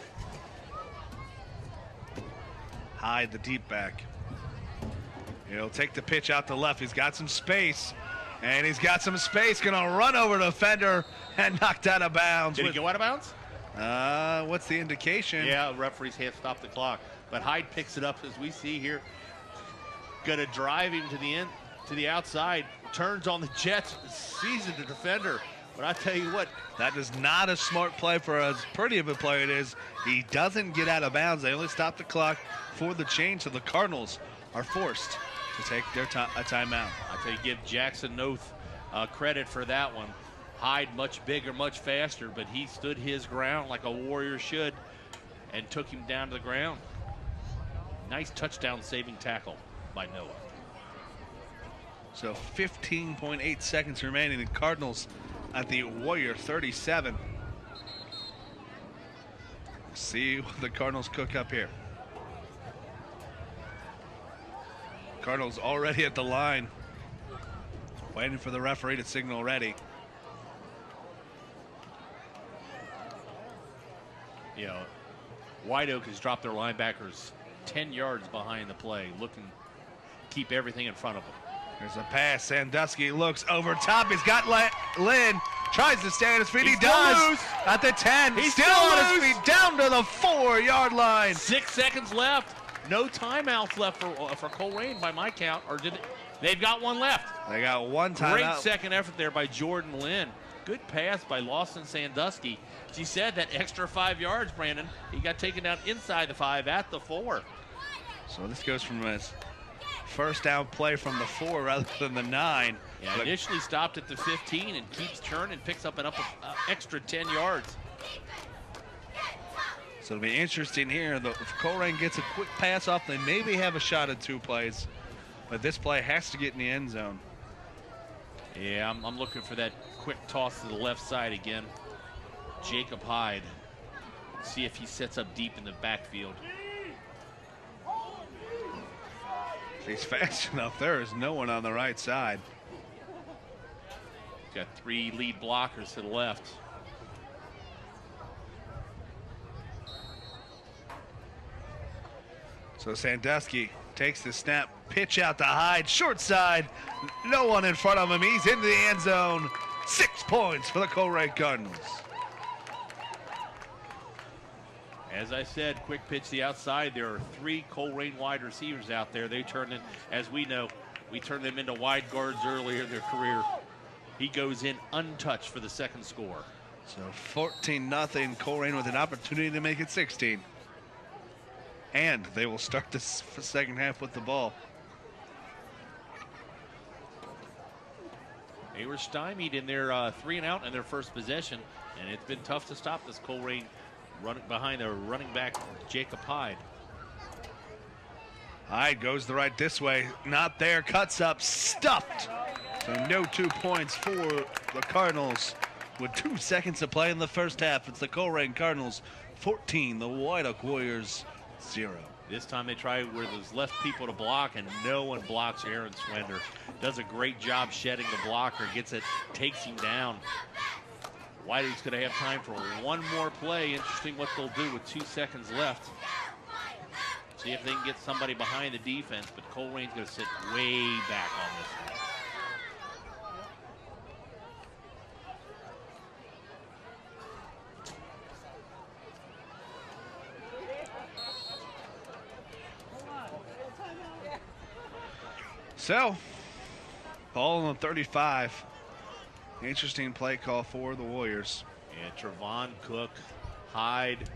Hyde, the deep back. He'll take the pitch out to left. He's got some space, and he's got some space. Gonna run over the defender and knocked out of bounds. Did he go out of bounds? What's the indication? Yeah, referees have stopped the clock. But Hyde picks it up as we see here. Gonna drive him to the outside. Turns on the Jets, sees the defender. But I tell you what, that is not a smart play for as pretty of a play it is. He doesn't get out of bounds. They only stop the clock for the change, so the Cardinals are forced to take their a timeout. I tell you, give Jackson Noth credit for that one. Hyde much bigger, much faster, but he stood his ground like a Warrior should and took him down to the ground. Nice touchdown saving tackle by Noah. So 15.8 seconds remaining. The Cardinals at the Warrior 37. See what the Cardinals cook up here. Cardinals already at the line, waiting for the referee to signal ready. You know, White Oak has dropped their linebackers 10 yards behind the play, looking to keep everything in front of them. There's a pass. Sandusky looks over top. He's got Lynn. Tries to stay on his feet. He does. Loose. At the 10. He's still on his feet. Down to the 4-yard line. 6 seconds left. No timeouts left for Colerain by my count. Or did they've got one left. They got one timeout. Great second effort there by Jordan Lynn. Good pass by Lawson Sandusky. She said that extra 5 yards, Brandon. He got taken down inside the 5 at the 4. So this goes from his first down play from the 4 rather than the 9. Yeah, initially stopped at the 15 and keeps turning, picks up an extra 10 yards. So it'll be interesting here. If Colerain gets a quick pass off, they maybe have a shot at 2 plays. But this play has to get in the end zone. Yeah, I'm looking for that quick toss to the left side again. Jacob Hyde. See if he sets up deep in the backfield. If he's fast enough, there is no one on the right side. Got 3 lead blockers to the left. So Sandusky takes the snap, pitch out to Hyde, short side. No one in front of him. He's into the end zone. 6 points for the Colerain Cardinals. As I said, quick pitch to the outside. There are 3 Colerain wide receivers out there. They turn in, as we know, we turned them into wide guards earlier in their career. He goes in untouched for the second score. So 14-0, Colerain with an opportunity to make it 16. And they will start this second half with the ball. They were stymied in their 3-and-out in their first possession, and it's been tough to stop this Colerain running behind their running back, Jacob Hyde. Hyde goes the right this way, not there, cuts up, stuffed. So no 2 points for the Cardinals with 2 seconds to play in the first half. It's the Colerain Cardinals 14, the White Oak Warriors 0. This time they try where there's left people to block, and no one blocks Aaron Swender. Does a great job shedding the blocker, gets it, takes him down. White Oak's going to have time for one more play. Interesting what they'll do with 2 seconds left. See if they can get somebody behind the defense, but Colerain's going to sit way back on this one. So, ball on the 35. Interesting play call for the Warriors. And Trevon Cook, Hyde,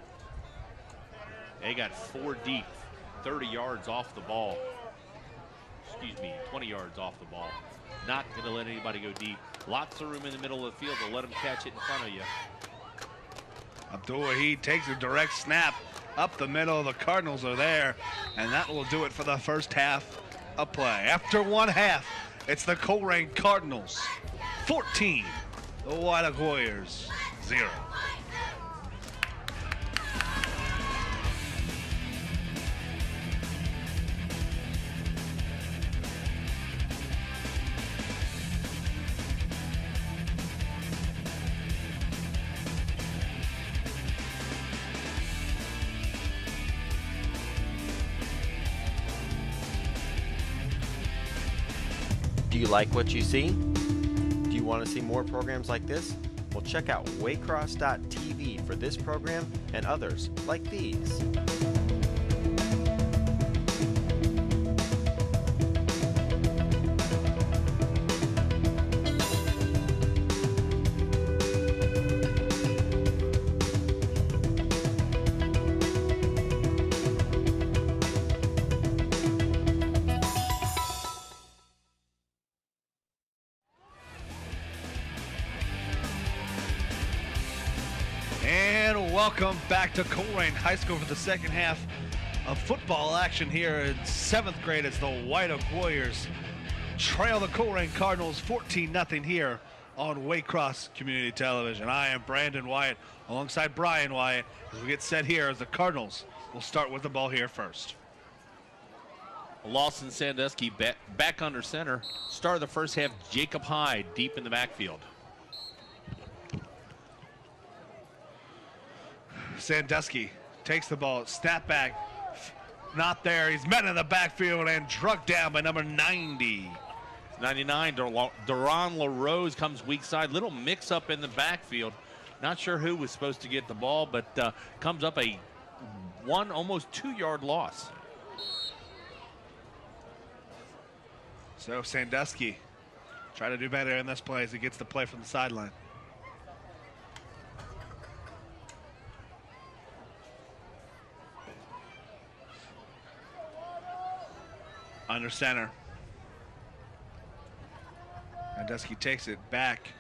they got 4 deep, 30 yards off the ball. Excuse me, 20 yards off the ball. Not going to let anybody go deep. Lots of room in the middle of the field to let them catch it in front of you. Abdul-Wahid takes a direct snap up the middle. The Cardinals are there, and that will do it for the first half of play. After one half, it's the Colerain Cardinals 14, the White Oak Warriors 0. Do you like what you see? Do you want to see more programs like this? Well, check out waycross.tv for this program and others like these. welcome back to Colerain High School for the second half of football action here in 7th grade as the White Oak Warriors trail the Colerain Cardinals 14-0 here on Waycross Community Television. I am Brandon Wyatt alongside Brian Wyatt as we get set here as the Cardinals will start with the ball here first. Lawson Sandusky back under center. Start of the first half, Jacob Hyde deep in the backfield. Sandusky takes the ball, snap back, not there. He's met in the backfield and drugged down by number 90. 99, Deron LaRose comes weak side. Little mix up in the backfield. Not sure who was supposed to get the ball, but comes up a almost 2-yard loss. So Sandusky try to do better in this play as he gets the play from the sideline. Under center. Sandusky takes it back.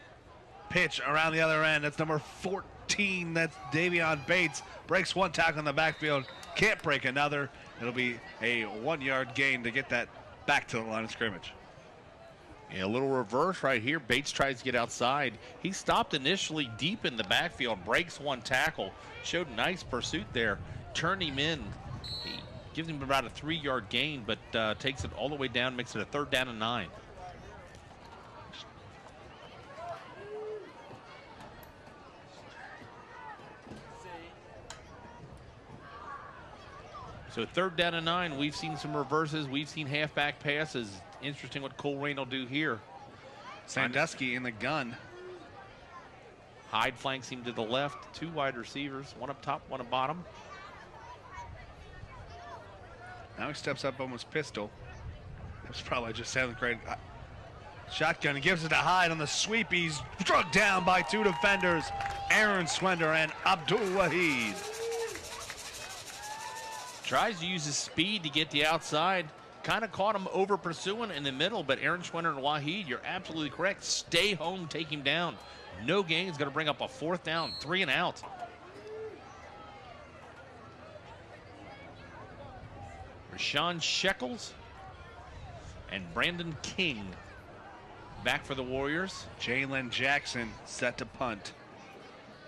Pitch around the other end. That's number 14. That's Davion Bates. Breaks one tackle in the backfield. Can't break another. It'll be a 1-yard gain to get that back to the line of scrimmage. Yeah, a little reverse right here. Bates tries to get outside. He stopped initially deep in the backfield. Breaks one tackle. Showed nice pursuit there. Turned him in. He gives him about a 3-yard gain, but takes it all the way down, makes it a 3rd down and 9. So 3rd down and 9. We've seen some reverses. We've seen halfback passes. Interesting what Colerain will do here. Sandusky in the gun. Hyde flanks him to the left. 2 wide receivers, one up top, one up bottom. Now he steps up almost pistol. That's probably just 7th grade. Shotgun, gives it to Hyde on the sweep. He's struck down by 2 defenders, Aaron Swender and Abdul Wahid. Tries to use his speed to get the outside. Kind of caught him over pursuing in the middle, but Aaron Schwender and Wahid, you're absolutely correct. Stay home, take him down. No gain is going to bring up a 4th down, 3 and out. Rashawn Shekels and Brandon King back for the Warriors. Jalen Jackson set to punt.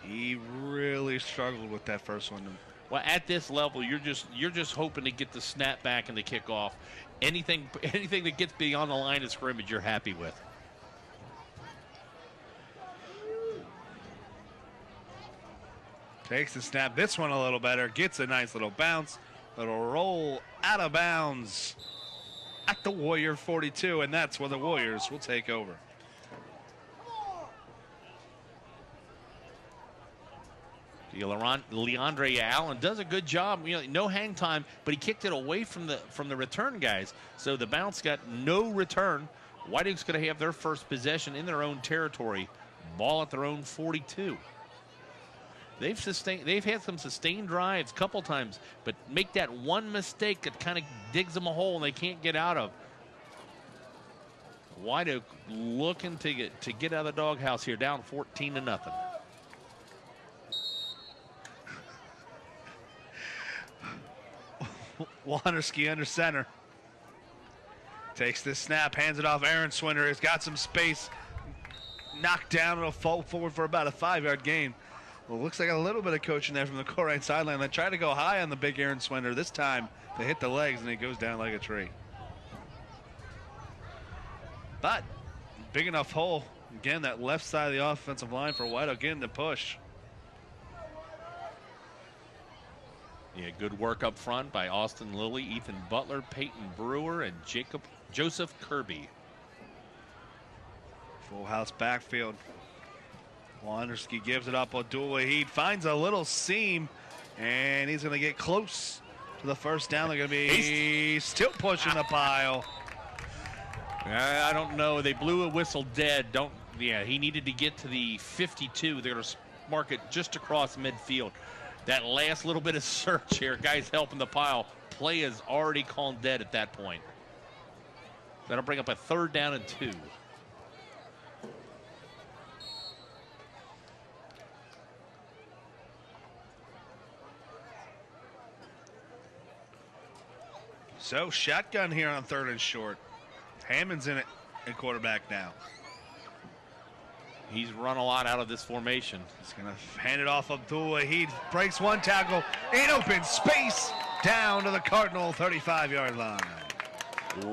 He really struggled with that first one. Well, at this level, you're just hoping to get the snap back and the kickoff. Anything that gets beyond the line of scrimmage, you're happy with. Takes the snap. This one a little better. Gets a nice little bounce. Little roll out of bounds at the Warrior 42, and that's where the Warriors will take over. Leandre Allen does a good job. You know, no hang time, but he kicked it away from the return guys. So the bounce got no return. White Oak's going to have their first possession in their own territory. Ball at their own 42. They've had some sustained drives a couple times, but make that one mistake that kind of digs them a hole and they can't get out of. White Oak looking to get out of the doghouse here, down 14-0. Wanderski under center. Takes this snap, hands it off. Aaron Swinner has got some space. Knocked down, it'll fall forward for about a 5-yard gain. Well, looks like a little bit of coaching there from the Colerain sideline. They try to go high on the big Aaron Swinner. This time they hit the legs and he goes down like a tree. But big enough hole. Again, that left side of the offensive line for White Oak getting the push. Yeah, good work up front by Austin Lilly, Ethan Butler, Peyton Brewer, and Joseph Kirby. Full house backfield. Wanderski gives it up. Abdul Wahid finds a little seam, and he's going to get close to the first down. They're going to be still pushing the pile. I don't know. They blew a whistle dead. Yeah, he needed to get to the 52. They're going to mark it just across midfield. That last little bit of search here, guys helping the pile. Play is already called dead at that point. That'll bring up a 3rd down and 2. So shotgun here on 3rd and short. Hammond's in it at quarterback now. He's run a lot out of this formation. He's going to hand it off Abdul Wahid. Breaks one tackle in open space down to the Cardinal 35-yard line.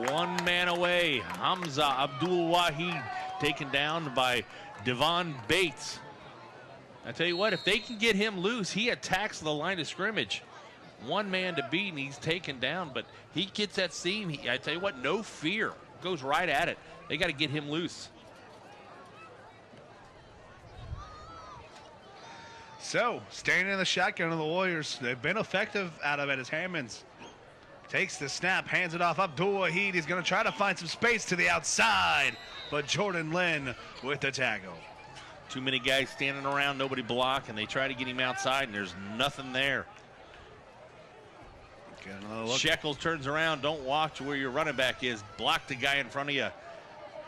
One man away. Hamza Abdul Wahid taken down by Devon Bates. I tell you what, if they can get him loose, he attacks the line of scrimmage. One man to beat, and he's taken down, but he gets that seam. I tell you what, no fear. Goes right at it. They got to get him loose. So, staying in the shotgun of the Warriors. They've been effective out of it as Hammonds takes the snap, hands it off. Abdul Wahid, he's going to try to find some space to the outside, but Jordan Lynn with the tackle. Too many guys standing around, nobody block, and they try to get him outside, and there's nothing there. Shekels turns around, don't watch where your running back is. Block the guy in front of you.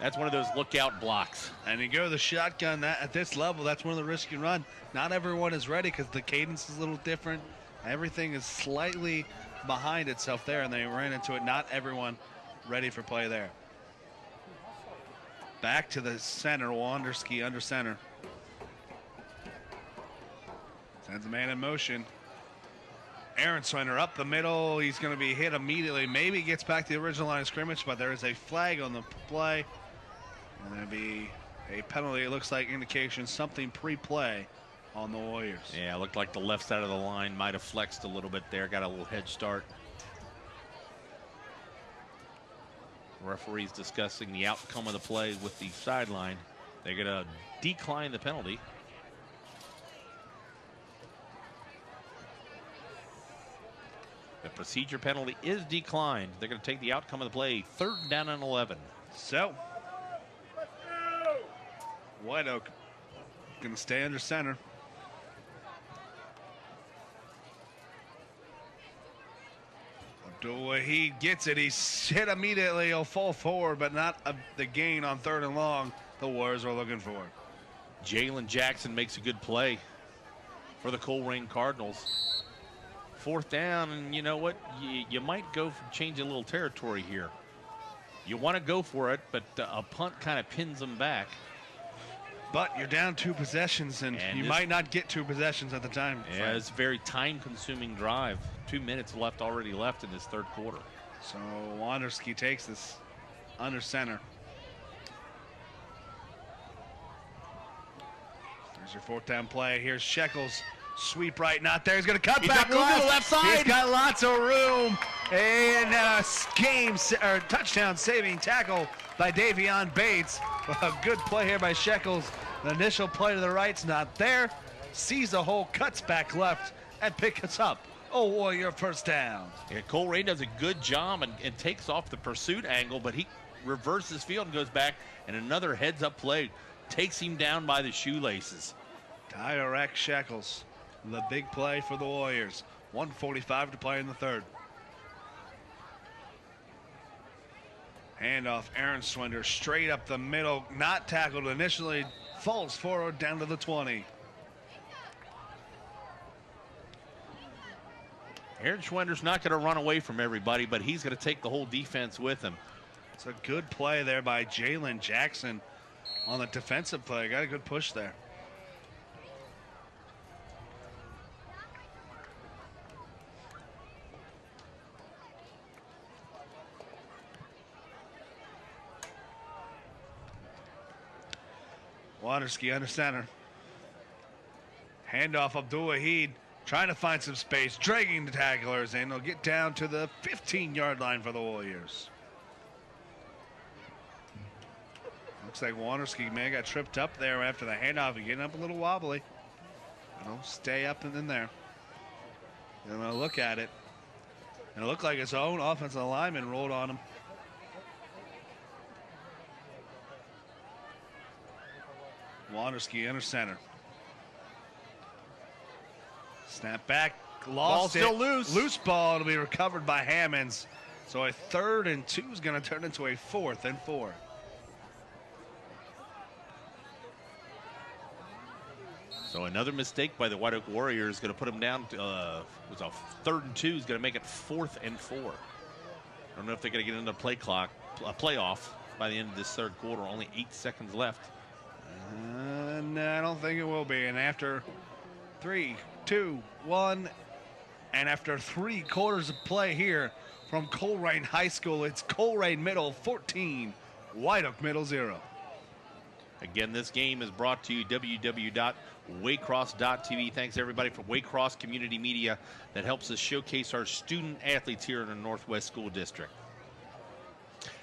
That's one of those lookout blocks. And you go to the shotgun at this level, that's one of the risks you run. Not everyone is ready because the cadence is a little different. Everything is slightly behind itself there, and they ran into it. Not everyone ready for play there. Back to the center, Wanderski under center. Sends a man in motion. Aaron Swiner up the middle. He's going to be hit immediately. Maybe gets back to the original line of scrimmage, but there is a flag on the play. And there'll be a penalty. It looks like indication something pre-play on the Warriors. Yeah, it looked like the left side of the line might have flexed a little bit there. Got a little head start. Referees discussing the outcome of the play with the sideline. They're going to decline the penalty. The procedure penalty is declined. They're going to take the outcome of the play. 3rd down and 11. So, White Oak going to stay under center. Abdul Wahid gets it. He's hit immediately. He'll fall forward, but not the gain on 3rd and long the Warriors are looking for. Jalen Jackson makes a good play for the Colerain Cardinals. 4th down, and you know what? You might go for change a little territory here. You want to go for it, but a punt kind of pins them back. But you're down 2 possessions, and you might not get 2 possessions at the time. Yeah, it's a very time-consuming drive. 2 minutes already left in this 3rd quarter. So Wanderski takes this under center. There's your 4th down play. Here's Shekels. Sweep right, not there. He's going to cut back to the left side. He's got lots of room. And a touchdown-saving tackle by Davion Bates. A good play here by Shekels. The initial play to the right's not there. Sees the hole, cuts back left, and picks up a Warrior 1st down. Yeah, Colerain does a good job and takes off the pursuit angle, but he reverses field and goes back, and another heads-up play takes him down by the shoelaces. Tyrek Shekels. The big play for the Warriors. 1:45 to play in the 3rd. Handoff, Aaron Swender straight up the middle. Not tackled initially. Falls forward down to the 20. Aaron Schwender's not going to run away from everybody, but he's going to take the whole defense with him. It's a good play there by Jalen Jackson on the defensive play. Got a good push there. Wanderski under center. Handoff Abdul Wahid trying to find some space, dragging the tacklers, and they'll get down to the 15-yard line for the Warriors. Looks like Wanderski may have got tripped up there after the handoff and getting up a little wobbly. Stay up and in there. I'm going to look at it. And it looked like his own offensive lineman rolled on him. Wanderski under center. Snap back, lost it. Still loose. Loose ball to be recovered by Hammonds. So a 3rd and 2 is going to turn into a 4th and 4. So another mistake by the White Oak Warriors is going to put them down to was a 3rd and 2 is going to make it 4th and 4. I don't know if they're going to get into a playoff by the end of this third quarter. Only 8 seconds left. No, I don't think it will be. And after 3, 2, 1, and after 3 quarters of play here from Colerain High School, it's Colerain Middle 14, White Oak Middle 0. Again, this game is brought to you www.waycross.tv. Thanks everybody from Waycross Community Media that helps us showcase our student athletes here in the Northwest School District.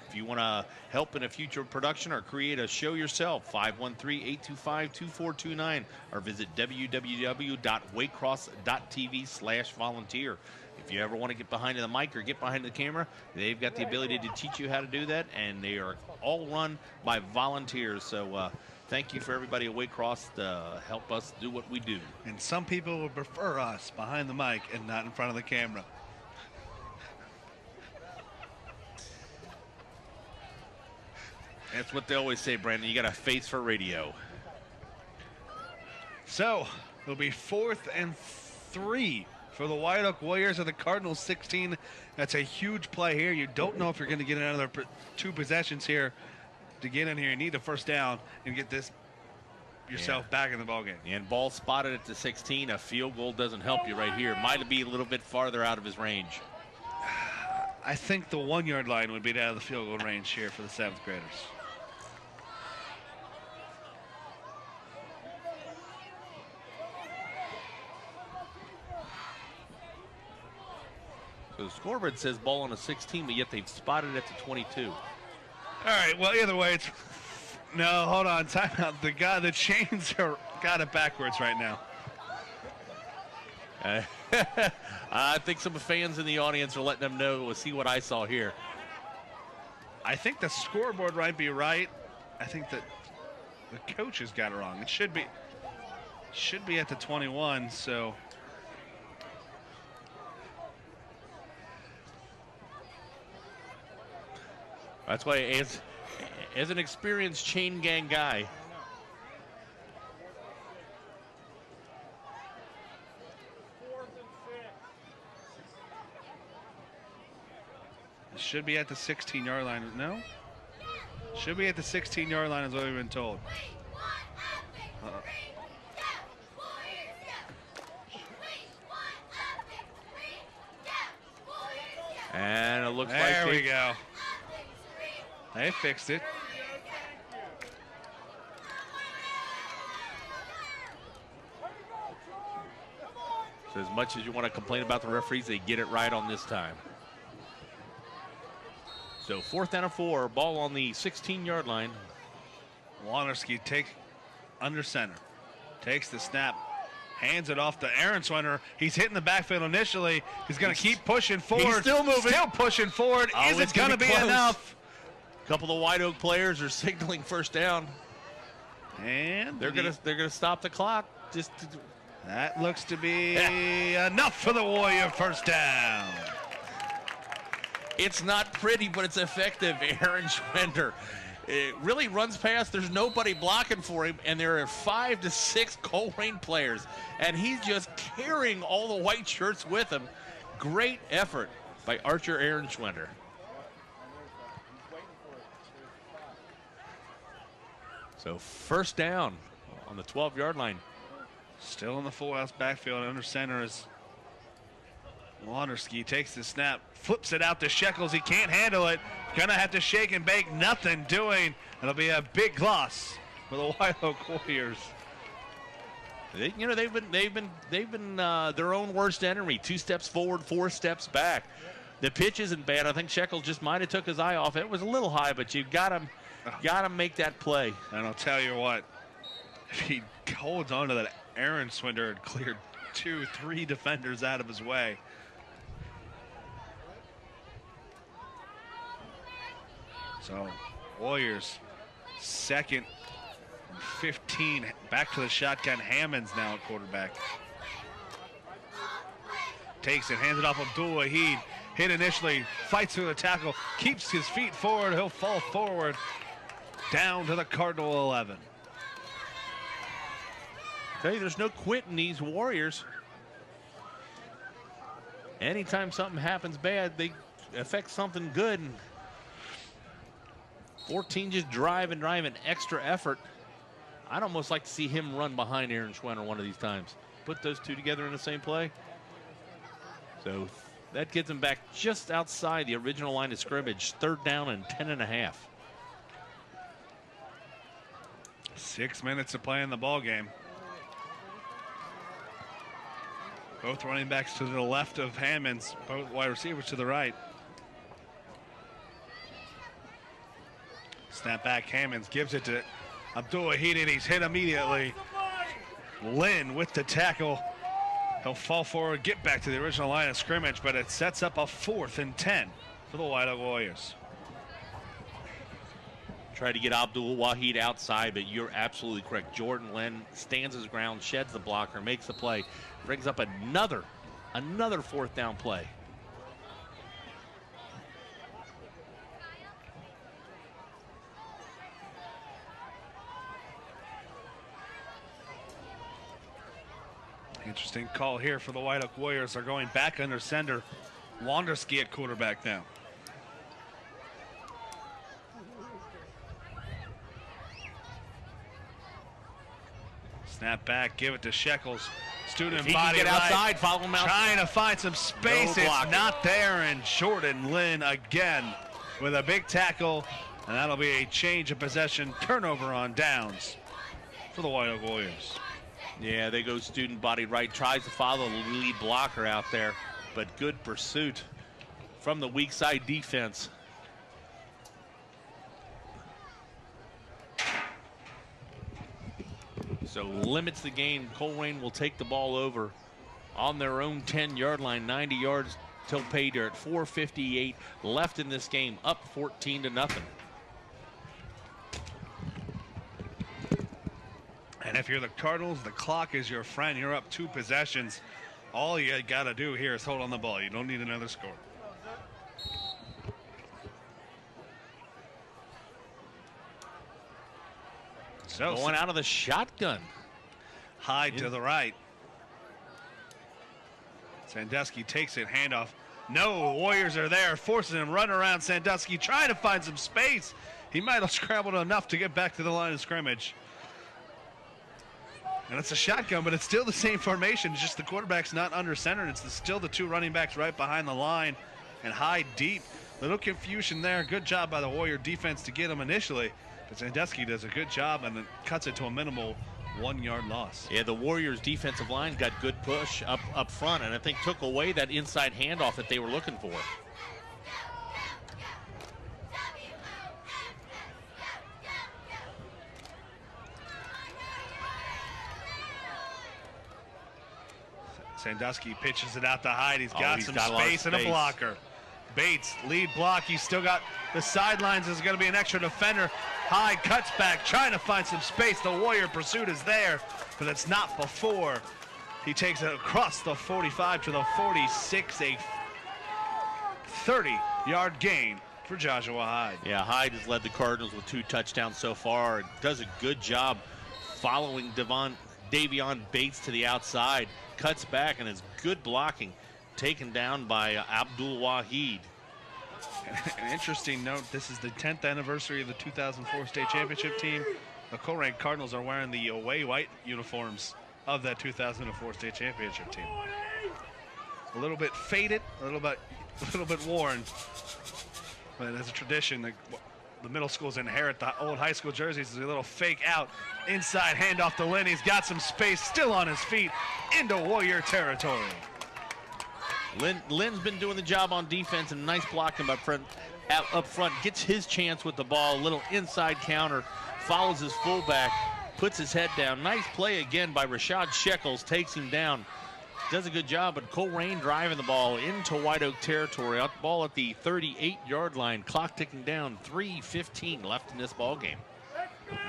If you want to help in a future production or create a show yourself, 513-825-2429, or visit www.waycross.tv/volunteer. If you ever want to get behind the mic or get behind the camera, they've got the ability to teach you how to do that, and they are all run by volunteers. So thank you for everybody at Waycross to help us do what we do. And some people would prefer us behind the mic and not in front of the camera. That's what they always say, Brandon. You got a face for radio. So it'll be 4th and 3 for the White Oak Warriors of the Cardinals 16. That's a huge play here. You don't know if you're going to get another 2 possessions here to get in here. You need a first down and get this yourself back in the ballgame. And ball spotted at the 16. A field goal doesn't help you right here. Might be a little bit farther out of his range. I think the 1-yard line would be out of the field goal range here for the 7th graders. So the scoreboard says ball on the 16, but yet they've spotted it at the 22. All right, well, either way, it's... No, hold on, time out. The chains got it backwards right now. I think some fans in the audience are letting them know. We'll see what I saw here. I think the scoreboard might be right. I think that the coaches got it wrong. It should be at the 21, so... That's why, as an experienced chain gang guy, it should be at the 16-yard line. No? Should be at the 16-yard line is what we've been told. And it looks like there we go. They fixed it. So as much as you want to complain about the referees, they get it right on this time. So 4th down and 4, ball on the 16-yard line. Wanderski takes under center, takes the snap, hands it off to Aaron Swinner. He's hitting the backfield initially. He's going to keep pushing forward. He's still moving. Still pushing forward. Is it going to be enough? A couple of White Oak players are signaling first down. And they're gonna stop the clock. That looks to be enough for the Warrior first down. It's not pretty, but it's effective. Aaron Schwender really runs past. There's nobody blocking for him, and there are 5 to 6 Colerain players, and he's just carrying all the white shirts with him. Great effort by Archer Aaron Schwender. So first down on the 12-yard line. Still in the full house backfield. Under center is Wanderski. Takes the snap, flips it out to Shekels. He can't handle it. Gonna have to shake and bake. Nothing doing. It'll be a big loss for the White Oak Warriors. They've been their own worst enemy. 2 steps forward, 4 steps back. The pitch isn't bad. I think Shekels just might have took his eye off it. It was a little high, but you got him. Got to make that play. And I'll tell you what, if he holds on to that, Aaron Swinner had cleared 2, 3 defenders out of his way. So, Warriors, 2nd and 15. Back to the shotgun. Hammonds now at quarterback. Takes it, hands it off Abdul Wahid. Hit initially, fights through the tackle, keeps his feet forward. He'll fall forward. Down to the Cardinal 11. Tell you, there's no quitting these Warriors. Anytime something happens bad, they affect something good. 14 just drive and extra effort. I'd almost like to see him run behind Aaron Schwenner one of these times. Put those two together in the same play. So that gets him back just outside the original line of scrimmage. 3rd down and 10.5. 6 minutes to play in the ball game. Both running backs to the left of Hammonds, both wide receivers to the right. Snap back, Hammonds gives it to Abdul-Wahid, and he's hit immediately. Lynn with the tackle. He'll fall forward, get back to the original line of scrimmage, but it sets up a 4th and 10 for the White Oak Warriors. Try to get Abdul-Wahid outside, but you're absolutely correct. Jordan Lynn stands his ground, sheds the blocker, makes the play, brings up another 4th down play. Interesting call here for the White Oak Warriors. They're going back under center. Wanderski at quarterback now. Snap back, give it to Shekels. Student body get right, outside, follow him out. trying to find some space. No it's blocking. not there, and Jordan Lynn again with a big tackle, and that'll be a change of possession, turnover on downs for the White Oak Warriors. Yeah, they go student body right, tries to follow the lead blocker out there, but good pursuit from the weak side defense. So limits the game. Colerain will take the ball over on their own 10-yard line, 90 yards till pay dirt. 4:58 left in this game, up 14-0. And if you're the Cardinals, the clock is your friend. You're up 2 possessions. All you got to do here is hold on the ball. You don't need another score. So Going out of the shotgun. Hyde to the right. Sandusky takes it, handoff. No, Warriors are there, forcing him run around Sandusky, trying to find some space. He might have scrambled enough to get back to the line of scrimmage. And it's a shotgun, but it's still the same formation. It's just the quarterback's not under center, and it's still the 2 running backs right behind the line. And Hyde deep. Little confusion there. Good job by the Warrior defense to get him initially. But Sandusky does a good job and then cuts it to a minimal 1-yard loss. Yeah, the Warriors defensive line got good push up front, and I think took away that inside handoff that they were looking for. Sandusky pitches it out to Hyde. He's got He's some got a lot of space and a space. blocker. Bates, lead block. He's still got the sidelines. There's going to be an extra defender. Hyde cuts back, trying to find some space. The Warrior pursuit is there, but it's not before. He takes it across the 45 to the 46, a 30-yard gain for Joshua Hyde. Yeah, Hyde has led the Cardinals with 2 touchdowns so far. And does a good job following Davion Bates to the outside. Cuts back and is good blocking. Taken down by Abdul-Wahid. An interesting note, this is the 10th anniversary of the 2004 state championship team. The Colerain Cardinals are wearing the away white uniforms of that 2004 state championship team. A little bit faded, a little bit worn. But as a tradition, the middle schools inherit the old high school jerseys. There's a little fake out. Inside handoff to Lynn. He's got some space, still on his feet, into Warrior territory. Lynn's been doing the job on defense, and nice blocking up front. Gets his chance with the ball. Little inside counter, follows his fullback, puts his head down. Nice play again by Rashad Shekels, takes him down. Does a good job, but Colerain driving the ball into White Oak territory. Out the ball at the 38-yard line. Clock ticking down. 3:15 left in this ball game.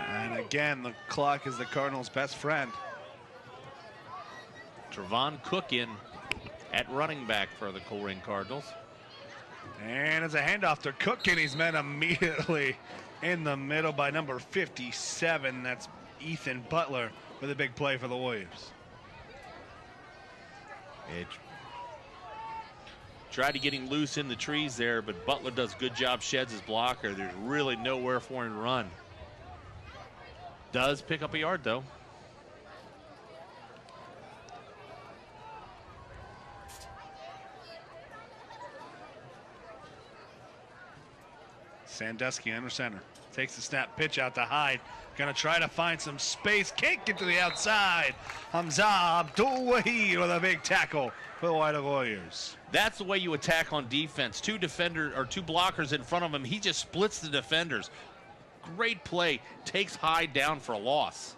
And again, the clock is the Cardinals' best friend. Trevon Cook in at running back for the Colerain Cardinals. And it's a handoff to Cook, and he's met immediately in the middle by number 57. That's Ethan Butler with a big play for the Warriors. Tried to get him loose in the trees there, but Butler does a good job, sheds his blocker. There's really nowhere for him to run. Does pick up a yard, though. Sandusky under center. Takes the snap, pitch out to Hyde. Gonna try to find some space. Can't get to the outside. Hamza Abdul-Wahid with a big tackle for the White Oak Warriors. That's the way you attack on defense. Two blockers in front of him. He just splits the defenders. Great play. Takes Hyde down for a loss.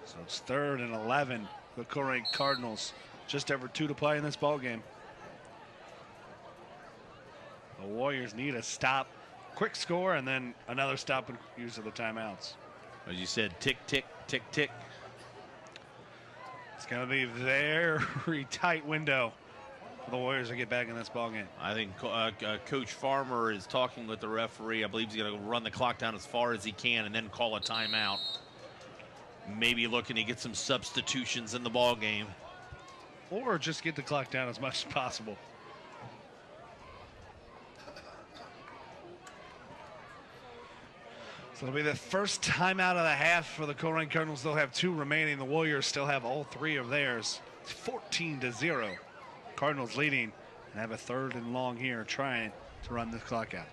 So it's 3rd and 11 for the Colerain Cardinals. Just over 2 to play in this ball game. The Warriors need a stop, quick score, and then another stop and use of the timeouts. As you said, tick, tick, tick, tick. It's going to be a very tight window for the Warriors to get back in this ball game. I think Coach Farmer is talking with the referee. I believe he's going to run the clock down as far as he can and then call a timeout. Maybe looking to get some substitutions in the ball game. Or just get the clock down as much as possible. So it'll be the first timeout of the half for the Colerain Cardinals. They'll have 2 remaining. The Warriors still have all 3 of theirs. It's 14-0. Cardinals leading and have a 3rd and long here, trying to run this clock out.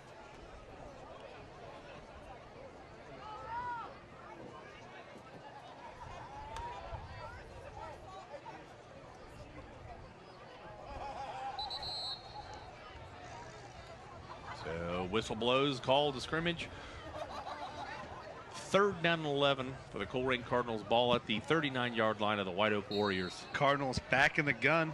So whistle blows, call to scrimmage. 3rd down and 11 for the Colerain Cardinals. Ball at the 39-yard line of the White Oak Warriors. Cardinals back in the gun.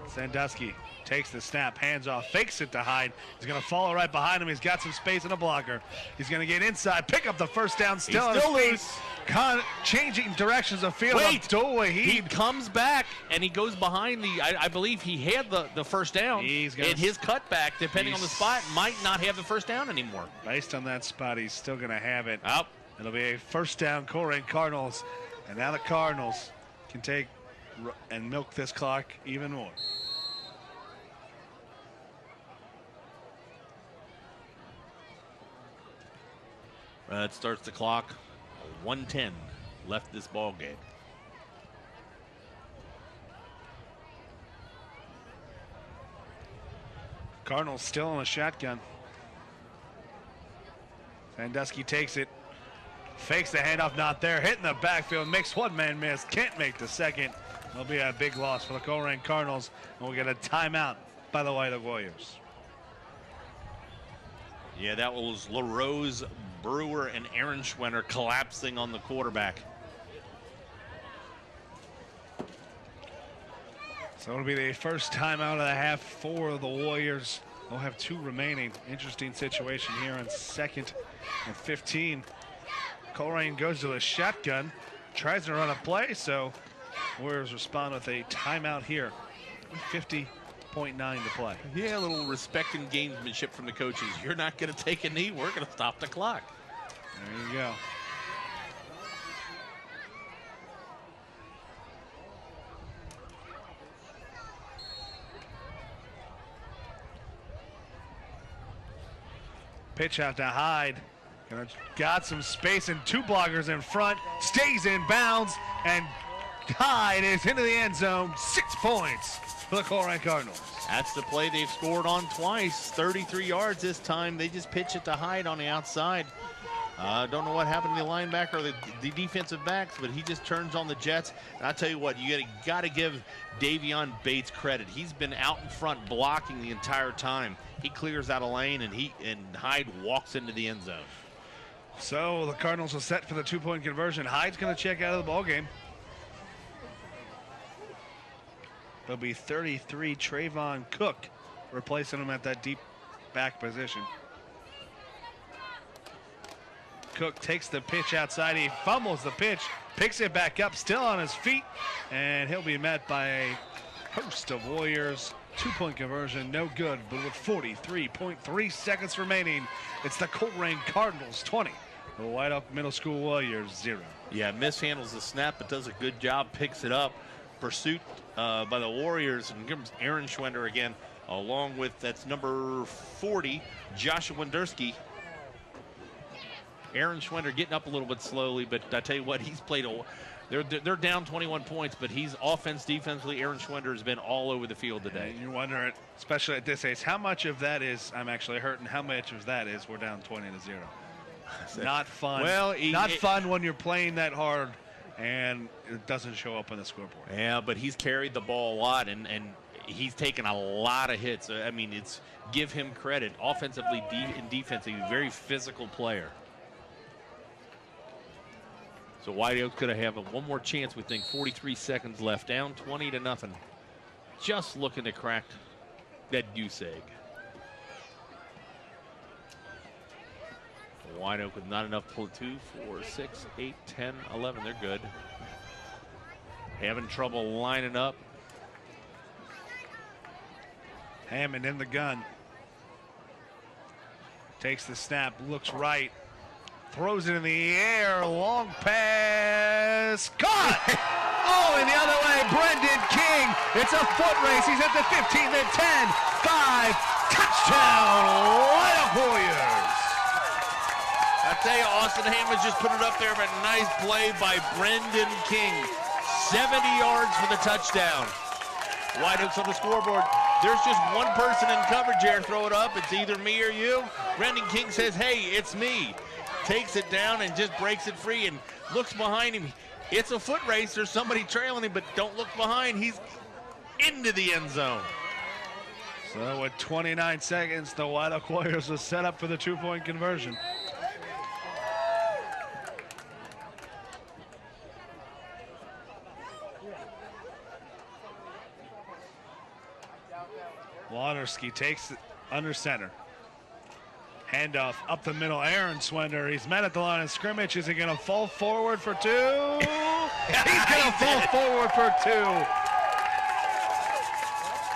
Sandusky takes the snap, hands off, fakes it to Hyde. He's going to follow right behind him. He's got some space and a blocker. He's going to get inside, pick up the first down, still on his feet. Changing directions of field. Wait, he Abdul-Wahid comes back and he goes behind the, I believe he had the first down. And his cutback, depending on the spot, might not have the first down anymore. Based on that spot, he's still going to have it. Oh. It'll be a first down, Colerain Cardinals. And now the Cardinals can take and milk this clock even more. It starts the clock. 1:10 left this ball game. Cardinals still on a shotgun. Sandusky takes it, fakes the handoff, not there, hitting the backfield, makes one man miss, can't make the second. It'll be a big loss for the Colerain Cardinals, and we'll get a timeout by the White Oak Warriors. Yeah, that was LaRose, Brewer, and Aaron Schwenner collapsing on the quarterback. So it'll be the first timeout of the half for the Warriors. They'll have 2 remaining. Interesting situation here on 2nd and 15. Colerain goes to the shotgun, tries to run a play, so Warriors respond with a timeout here. 50.9 to play. Yeah, a little respect and gamesmanship from the coaches. You're not going to take a knee. We're going to stop the clock. There you go. Pitch out to Hyde. Got some space and 2 blockers in front. Stays in bounds, and Hyde is into the end zone. 6 points for the Colerain Cardinals. That's the play they've scored on twice. 33 yards this time. They just pitch it to Hyde on the outside. Don't know what happened to the linebacker or the defensive backs, but he just turns on the Jets. And I tell you what, you got to give Davion Bates credit. He's been out in front blocking the entire time. He clears out a lane, and Hyde walks into the end zone. So the Cardinals are set for the 2-point conversion. Hyde's going to check out of the ball game. There'll be 33 Trayvon Cook replacing him at that deep back position. Cook takes the pitch outside. He fumbles the pitch, picks it back up, still on his feet, and he'll be met by a host of Warriors. 2-point conversion, no good, but with 43.3 seconds remaining, it's the Colerain Cardinals 20, The White Oak Middle School Warriors 0. Yeah, mishandles the snap, but does a good job, picks it up. Pursuit by the Warriors, and comes Aaron Schwender again, along with, that's number 40, Joshua Wenderski. Aaron Schwender getting up a little bit slowly, but I tell you what, he's played they're down 21 points, but he's defensively, Aaron Schwender has been all over the field today. And you wonder, especially at this age, how much of that is I'm actually hurt, and how much of that is we're down 20-0. Not fun. Well, not fun when you're playing that hard and it doesn't show up on the scoreboard. Yeah, but he's carried the ball a lot, and he's taken a lot of hits. I mean, give him credit. Offensively and defensively, very physical player. So White Oak could have one more chance, we think. 43 seconds left, down 20-0. Just looking to crack that goose egg. White Oak with not enough pull. 2, 4, 6, 8, 10, 11. They're good. Having trouble lining up. Hammond in the gun. Takes the snap, looks right. Throws it in the air, long pass, caught! Oh, and the other way, Brendan King. It's a foot race. He's at the 15, then 10, 5, touchdown, White Oak Warriors. I tell you, Austin Hammond just put it up there, but nice play by Brendan King. 70 yards for the touchdown. White Oaks on the scoreboard. There's just one person in coverage here. Throw it up. It's either me or you. Brendan King says, hey, it's me. Takes it down and just breaks it free and looks behind him. It's a foot race. There's somebody trailing him, but don't look behind. He's into the end zone. So with 29 seconds, the White Oak Warriors are set up for the 2-point conversion. Waterski takes it under center. Handoff up the middle, Aaron Schwender. He's met at the line of scrimmage. Is he going to fall forward for 2? He's going to fall forward for 2.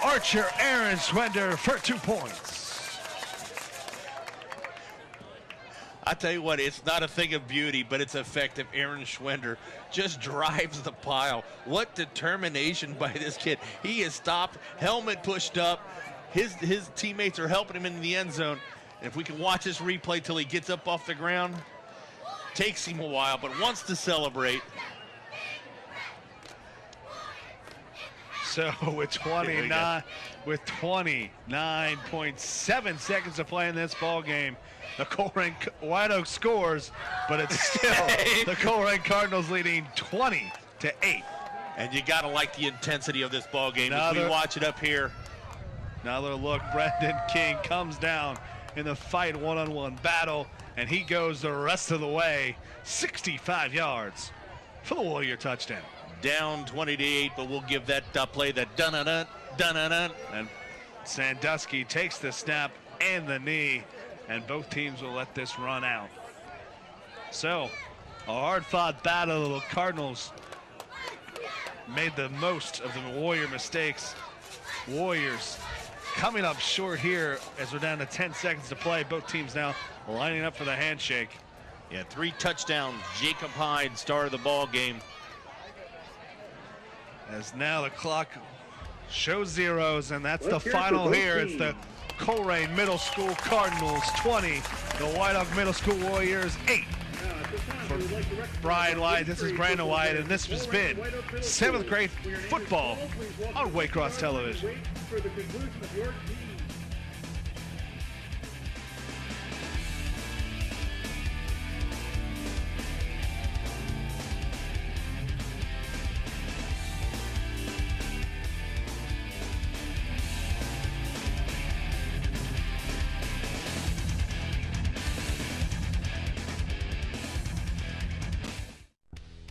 Archer Aaron Schwender for 2 points. I tell you what, it's not a thing of beauty, but it's effective. Aaron Schwender just drives the pile. What determination by this kid. He is stopped, helmet pushed up. His teammates are helping him in the end zone. And if we can watch this replay till he gets up off the ground, takes him a while, but wants to celebrate. So with 29.7 seconds to play in this ball game, the Colerain White Oak scores, but it's still the Colerain Cardinals leading 20-8. And you gotta like the intensity of this ball game as we watch it up here. Another look, Brendan King comes down in the fight, one-on-one battle, and he goes the rest of the way, 65 yards for the Warrior touchdown. Down 20-8, but we'll give that play that dun-dun-dun, dun-dun-dun. And Sandusky takes the snap and the knee, and both teams will let this run out. So, a hard-fought battle. The Cardinals made the most of the Warrior mistakes. Warriors coming up short here as we're down to 10 seconds to play. Both teams now lining up for the handshake. Yeah, 3 touchdowns. Jacob Hyde started the ball game. As now the clock shows zeros, and that's the final here. It's the Colerain Middle School Cardinals 20, the White Oak Middle School Warriors 8. For Brian White, this is Brandon White, and this has been 7th grade football on Waycross Television.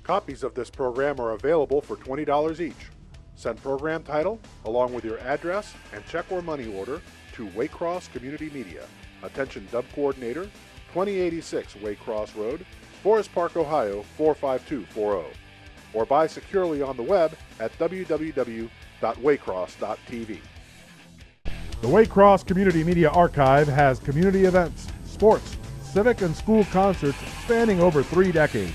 Copies of this program are available for $20 each. Send program title, along with your address and check or money order to Waycross Community Media. Attention Dub Coordinator, 2086 Waycross Road, Forest Park, Ohio 45240. Or buy securely on the web at www.waycross.tv. The Waycross Community Media Archive has community events, sports, civic and school concerts spanning over 3 decades.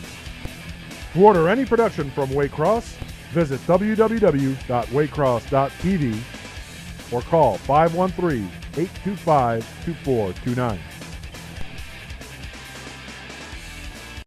To order any production from Waycross, visit www.waycross.tv or call 513-825-2429.